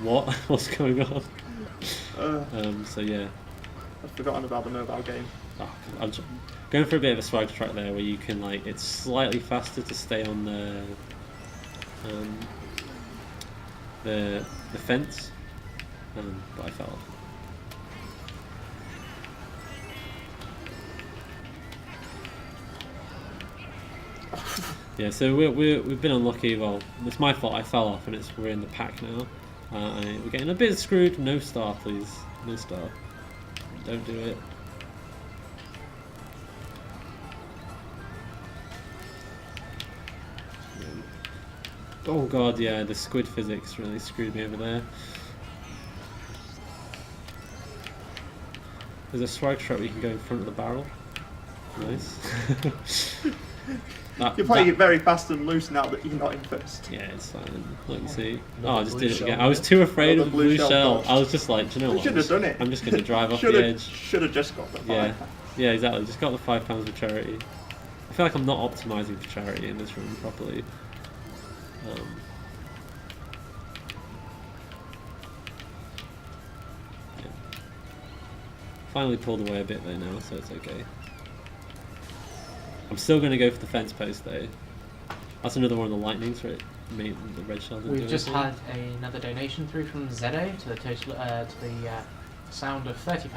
"What? What's going on?" So yeah, I've forgotten about the mobile game. oh, I'm just going for a bit of a swag track there, where you can like it's slightly faster to stay on the fence, but I fell off. Yeah, so we've been unlucky. Well, it's my fault. I fell off, and we're in the pack now. We're getting a bit screwed. No star, please. No star. Don't do it. Oh god, yeah, the squid physics really screwed me over there. There's a swag shot where you can go in front of the barrel. Nice. You're playing it very fast and loose now that you're not in first. Yeah, it's fine. Like you see. Another Oh, I just blue did it shell again. I was too afraid Another of the blue blue shell shell. dodge. I was just like, do you know You what? should have done it. I'm just going to drive off the edge. Should have just got the Yeah. fire. Yeah, exactly. Just got the £5 for charity. I feel like I'm not optimising for charity in this room properly. Yeah. Finally pulled away a bit though now, so it's okay. I'm still going to go for the fence post though. That's another one of the lightnings, right? The red shell. didn't We've do just anything. had another donation through from Zedo to the total to the sound of £30.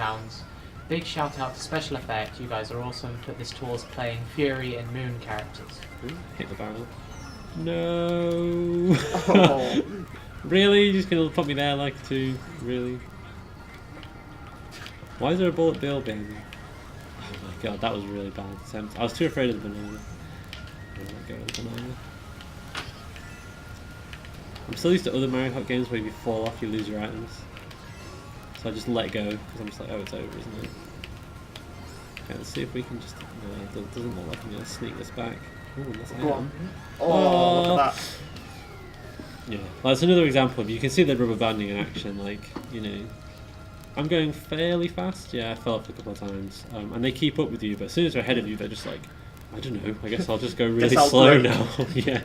Big shout out to Special Effect. You guys are awesome. Put this towards playing Fury and Moon characters. Ooh, hit the barrel. No. Oh. Really? You're just gonna put me there like to really? Why is there a bullet bill behind me? Oh my god, that was a really bad attempt. I was too afraid of the banana. I won't go with the banana. I'm still used to other Mario Kart games where if you fall off, you lose your items. So I just let go because I'm just like, oh, it's over, isn't it? Okay, let's see if we can just. No, it doesn't look like I'm gonna sneak this back. Ooh, that's Go on. Oh, look at that. Yeah, well, that's another example of you can see the rubber banding in action. Like, you know, I'm going fairly fast. Yeah, I fell off a couple of times, and they keep up with you. But as soon as they're ahead of you, they're just like, I don't know. I guess I'll just go really Guess I'll slow brake. now. Yeah,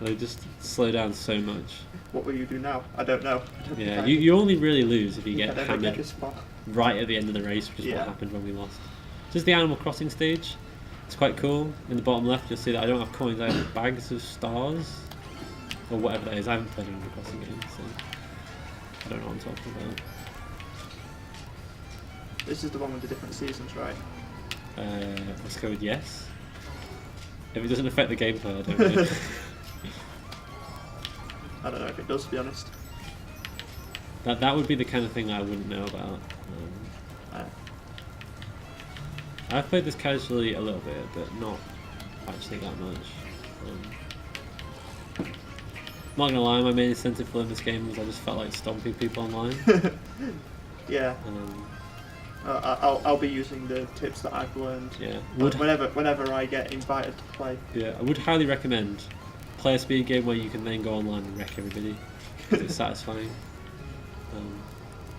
they just slow down so much. What will you do now? I don't know. I don't Yeah, think you only really lose if you I get don't think I hammered this far. right at the end of the race, which is Yeah. what happened when we lost. This is the Animal Crossing stage. It's quite cool. In the bottom left, you'll see that I don't have coins. I have bags of stars. Or whatever that is. I haven't played Animal Crossing games, so I don't know what I'm talking about. This is the one with the different seasons, right? Let's go with yes. If it doesn't affect the gameplay, I don't know. I don't know if it does, to be honest. That would be the kind of thing that I wouldn't know about. I've played this casually a little bit, but not actually that much. Not gonna lie, my main incentive for this game was I just felt like stomping people online. Yeah. I'll be using the tips that I've learned. Yeah. Whenever I get invited to play. Yeah, I would highly recommend play a speed game where you can then go online and wreck everybody. 'Cause it's satisfying.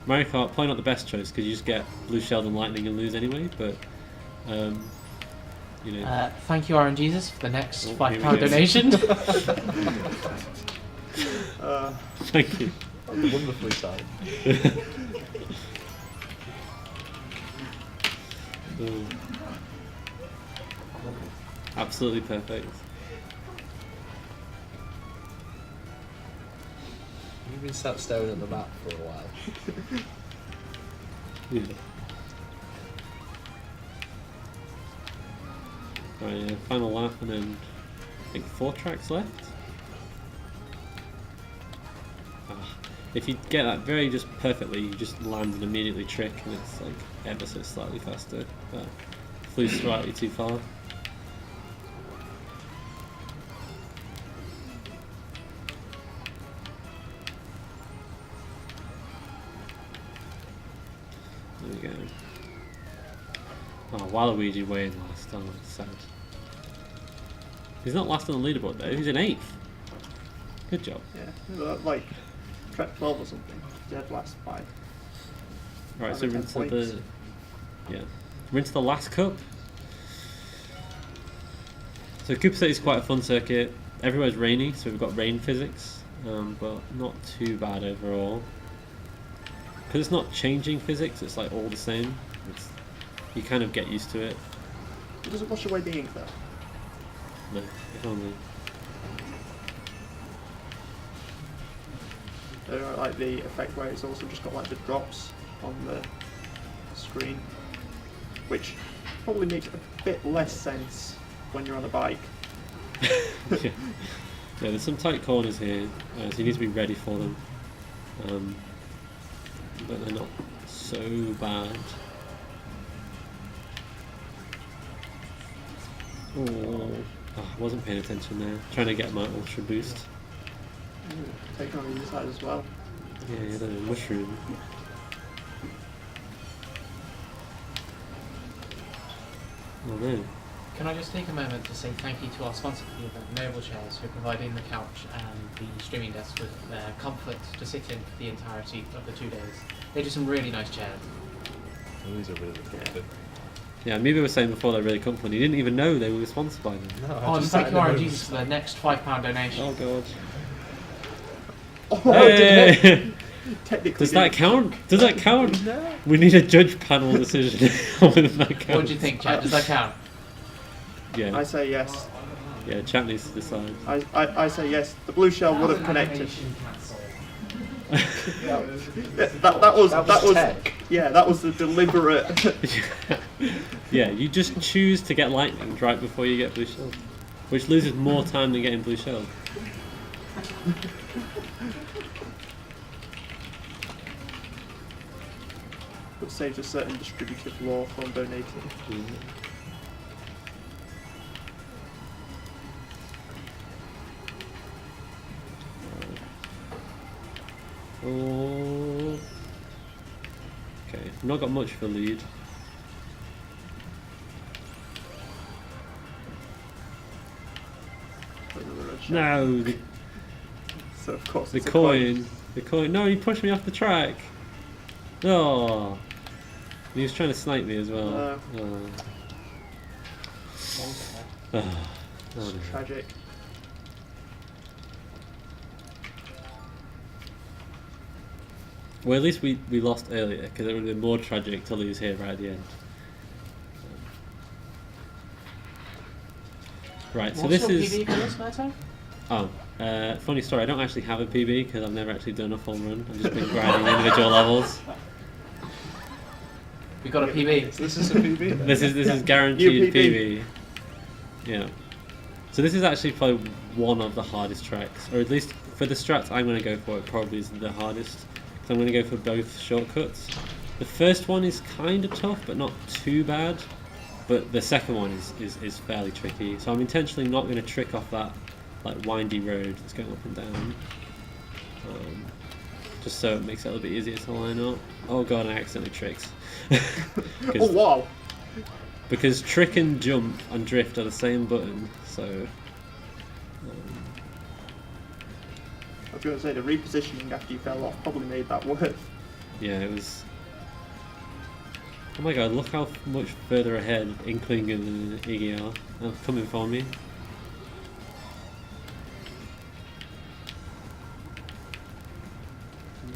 Mario Kart, probably not the best choice because you just get blue shelled and lightning and lose anyway. But you know. Thank you, RNGesus, for the next Oh, £5 here we go. donation. Thank you. Wonderfully timed. Absolutely perfect. You've been sat staring at the map for a while. Yeah. Right, yeah, final lap and then I think 4 tracks left. If you get that very just perfectly, you just land and immediately trick and it's like ever so slightly faster, but flew slightly too far. There we go. Oh, Waluigi way in last. Oh, that's sad. He's not last on the leaderboard though, he's in 8th. Good job. Yeah. Like track 12 or something. Dead last 5. Right, Five so or we're 10 into points. we're into the last cup. So Cooper City is quite a fun circuit. Everywhere's rainy, so we've got rain physics, but not too bad overall. Because it's not changing physics, it's like all the same. You kind of get used to it. It doesn't wash away the ink though. No, if only. Like the effect where it's also just got like the drops on the screen, which probably makes a bit less sense when you're on a bike. Yeah, there's some tight corners here, so you need to be ready for them. But they're not so bad. Oh, Oh, I wasn't paying attention there. Trying to get my ultra boost. Taking on the inside as well. Yeah, the mushroom. Oh no. Can I just take a moment to say thank you to our sponsor for the event, Noble Chairs, for providing the couch and the streaming desk with comfort to sit in for the entirety of the 2 days. They do some really nice chairs. These are really good. Yeah, Amiibo was saying before they're really comfortable. You didn't even know they were sponsored by them. No, Oh, and thank you, RNGs, for the next £5 donation. Oh god. Oh, didn't it? Hey! Technically. Does that didn't. count? Does that count? No. We need a judge panel decision on whether that counts. What do you think, Chad? Does that count? Yeah, I say yes. yeah. Chat needs to decide. I say yes. The blue shell would have connected. That was tech. yeah, that was the deliberate. Yeah, you just choose to get lightning right before you get blue shell, which loses more time than getting blue shell. But saves a certain distributive law from donating. Oh. Okay, not got much of a lead. Another red shell. No, So of course the it's a coin. The coin. No, you pushed me off the track. Oh. He was trying to snipe me as well. No. Oh. Oh, It's no. tragic. Well, at least we lost earlier, because it would have been more tragic to lose here right at the end. Right, so What's this your is... PB for this, Murtag? Oh, funny story, I don't actually have a PB, because I've never actually done a full run. I've just been grinding individual levels. We got a PB. This is a PB. This is guaranteed New PB. Yeah. So this is actually probably one of the hardest tracks, or at least for the strats I'm going to go for, it probably is the hardest. So I'm going to go for both shortcuts. The first one is kind of tough, but not too bad. But the second one is fairly tricky. So I'm intentionally not going to trick off that like windy road that's going up and down. Just so it makes it a little bit easier to line up. Oh god, I accidentally tricked. Oh wow! Because trick and jump and drift are the same button, so... I was going to say the repositioning after you fell off probably made that worth. yeah, it was... Oh my god, look how much further ahead Inkling and Iggy are. They're coming for me.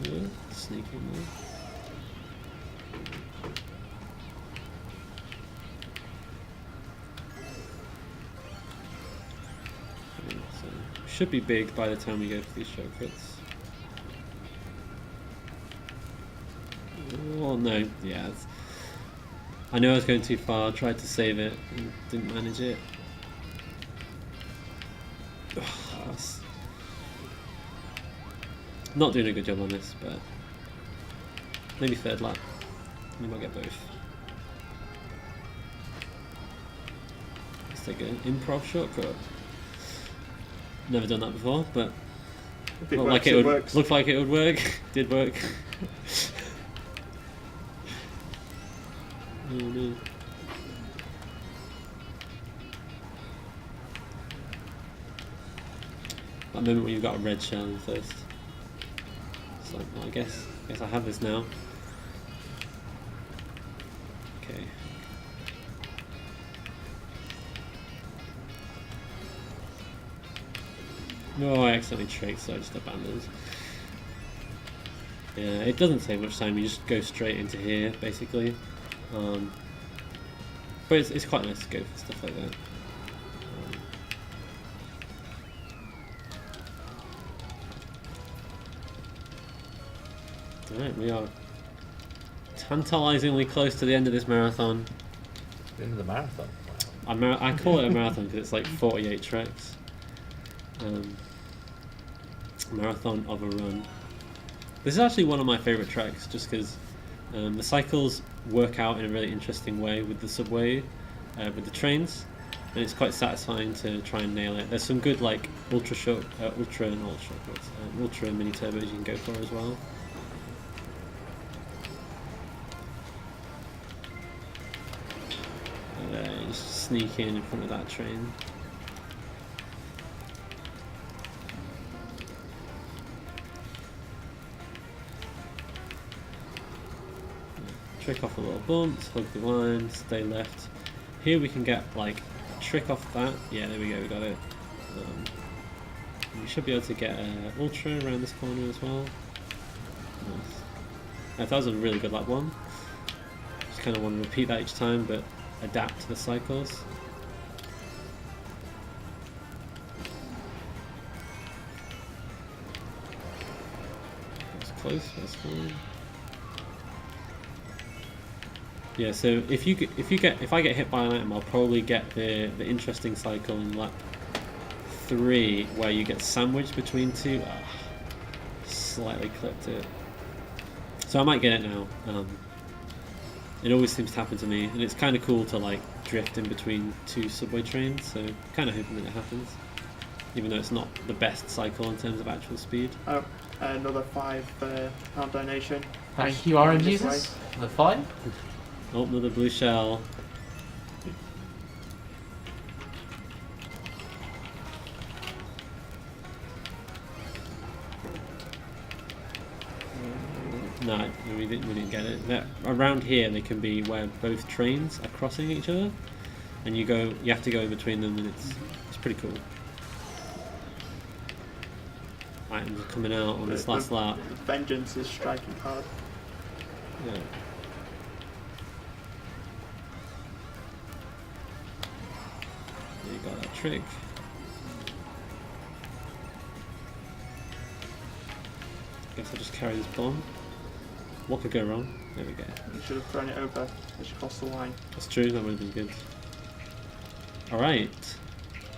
Yeah, sneak in there. Okay, so should be big by the time we go for these shortcuts. Oh no, yeah. I know I was going too far, tried to save it, and didn't manage it. Not doing a good job on this, but maybe third lap. Maybe I'll get both. Let's take an improv shortcut. Never done that before, but If it looked works, like it would works. looked like it would work. Did work. Oh no. That moment when you've got a red shell first. It's like, well, I guess I have this now. Okay. No, I accidentally tricked, so I just abandoned. Yeah, it doesn't take much time, you just go straight into here, basically. But it's quite nice to go for stuff like that. Alright, we are tantalisingly close to the end of this marathon. The end of the marathon. Wow. I call it a marathon because it's like 48 tracks. Marathon of a run. This is actually one of my favourite tracks just because the cycles work out in a really interesting way with the subway, with the trains. and it's quite satisfying to try and nail it. There's some good like ultra mini turbos you can go for as well. Just sneak in front of that train. Trick off a little bumps, hug the line, stay left. Here we can get like a trick off that. Yeah, there we go, we got it. We should be able to get an ultra around this corner as well. Nice. That was a really good lap one. Just kind of want to repeat that each time, but adapt to the cycles. That's close, that's fine. Yeah, so if I get hit by an item, I'll probably get the interesting cycle in lap 3 where you get sandwiched between two. Slightly clipped it. So I might get it now. It always seems to happen to me, and it's kind of cool to like drift in between two subway trains. So kind of hoping that it happens, even though it's not the best cycle in terms of actual speed. Oh, another £5 donation. Thank you, Orange Jesus, for the 5. Oh, another blue shell. No, we didn't get it. Around here, they can be where both trains are crossing each other, and you have to go in between them, and it's pretty cool. Items are coming out on this last lap. Vengeance is striking hard. Yeah. You got that trick. Guess I'll just carry this bomb. What could go wrong? There we go. You should have thrown it over as you crossed the line. That's true, that would have been good. Alright.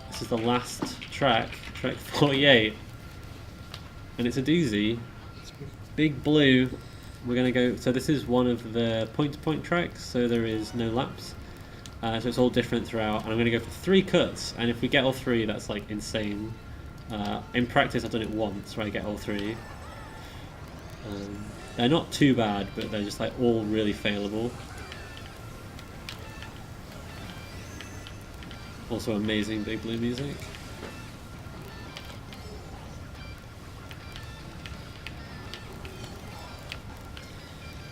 This is the last track, track 48. And it's a doozy. It's big blue. We're going to go, so this is one of the point-to-point tracks, so there is no laps. So it's all different throughout, and I'm going to go for 3 cuts, and if we get all 3, that's like insane. In practice I've done it once where I get all 3. They're not too bad, but they're just like all really failable. Also amazing big blue music.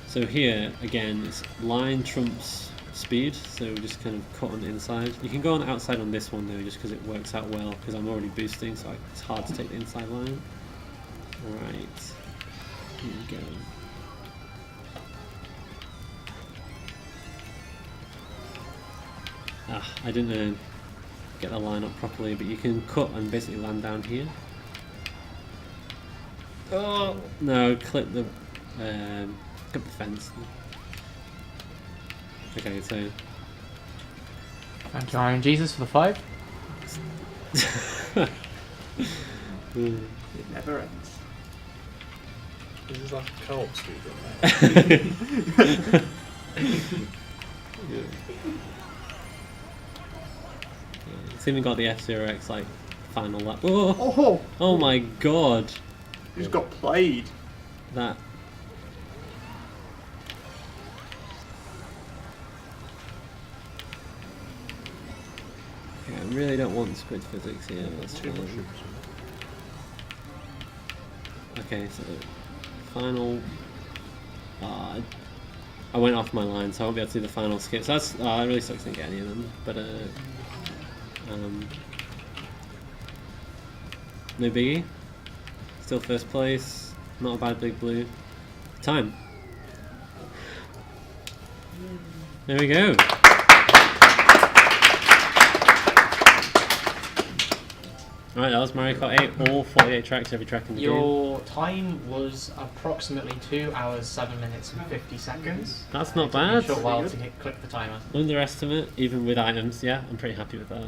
So here, again, it's line trumps speed, so we just kind of cut on the inside. You can go on the outside on this one though, just because it works out well, because I'm already boosting, so it's hard to take the inside line. Alright, here we go. I didn't get the line up properly, but you can cut and basically land down here. Oh no, clip the fence. Okay, so Thank you, Iron Jesus, for the 5. It never ends. This is like a co-op speed, isn't it? Yeah. It's even got the F0X like final lap. Oh, oh my god! You just got played. That. Okay, I really don't want squid physics here. That's Too much. Okay, so final. I went off my line, so I won't be able to do the final skip. So that's it really sucks to get any of them, but no biggie. Still first place. Not a bad big blue. Time. There we go. Alright, that was Mario Kart 8, all 48 tracks, every track in the game. Your time was approximately 2 hours, 7 minutes and 50 seconds. That's not It took me a bad. short while to click the timer. Underestimate, even with items, yeah, I'm pretty happy with that.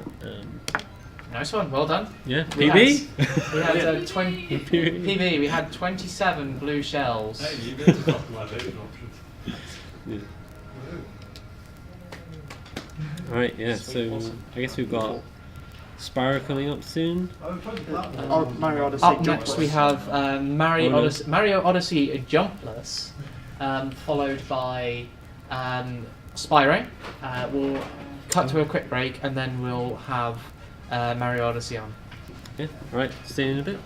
Nice one, well done. Yeah, We PB? We had 20 PB. We had 27 blue shells. Hey, you get to optimization options. Yeah. Alright, yeah, so I guess we've got Spyro coming up soon. Or Mario Odyssey. Up next we Jumpless. have Mario Odyssey Jumpless, followed by Spyro. We'll cut to a quick break and then we'll have Mario Odyssey on. Yeah, alright, see you in a bit.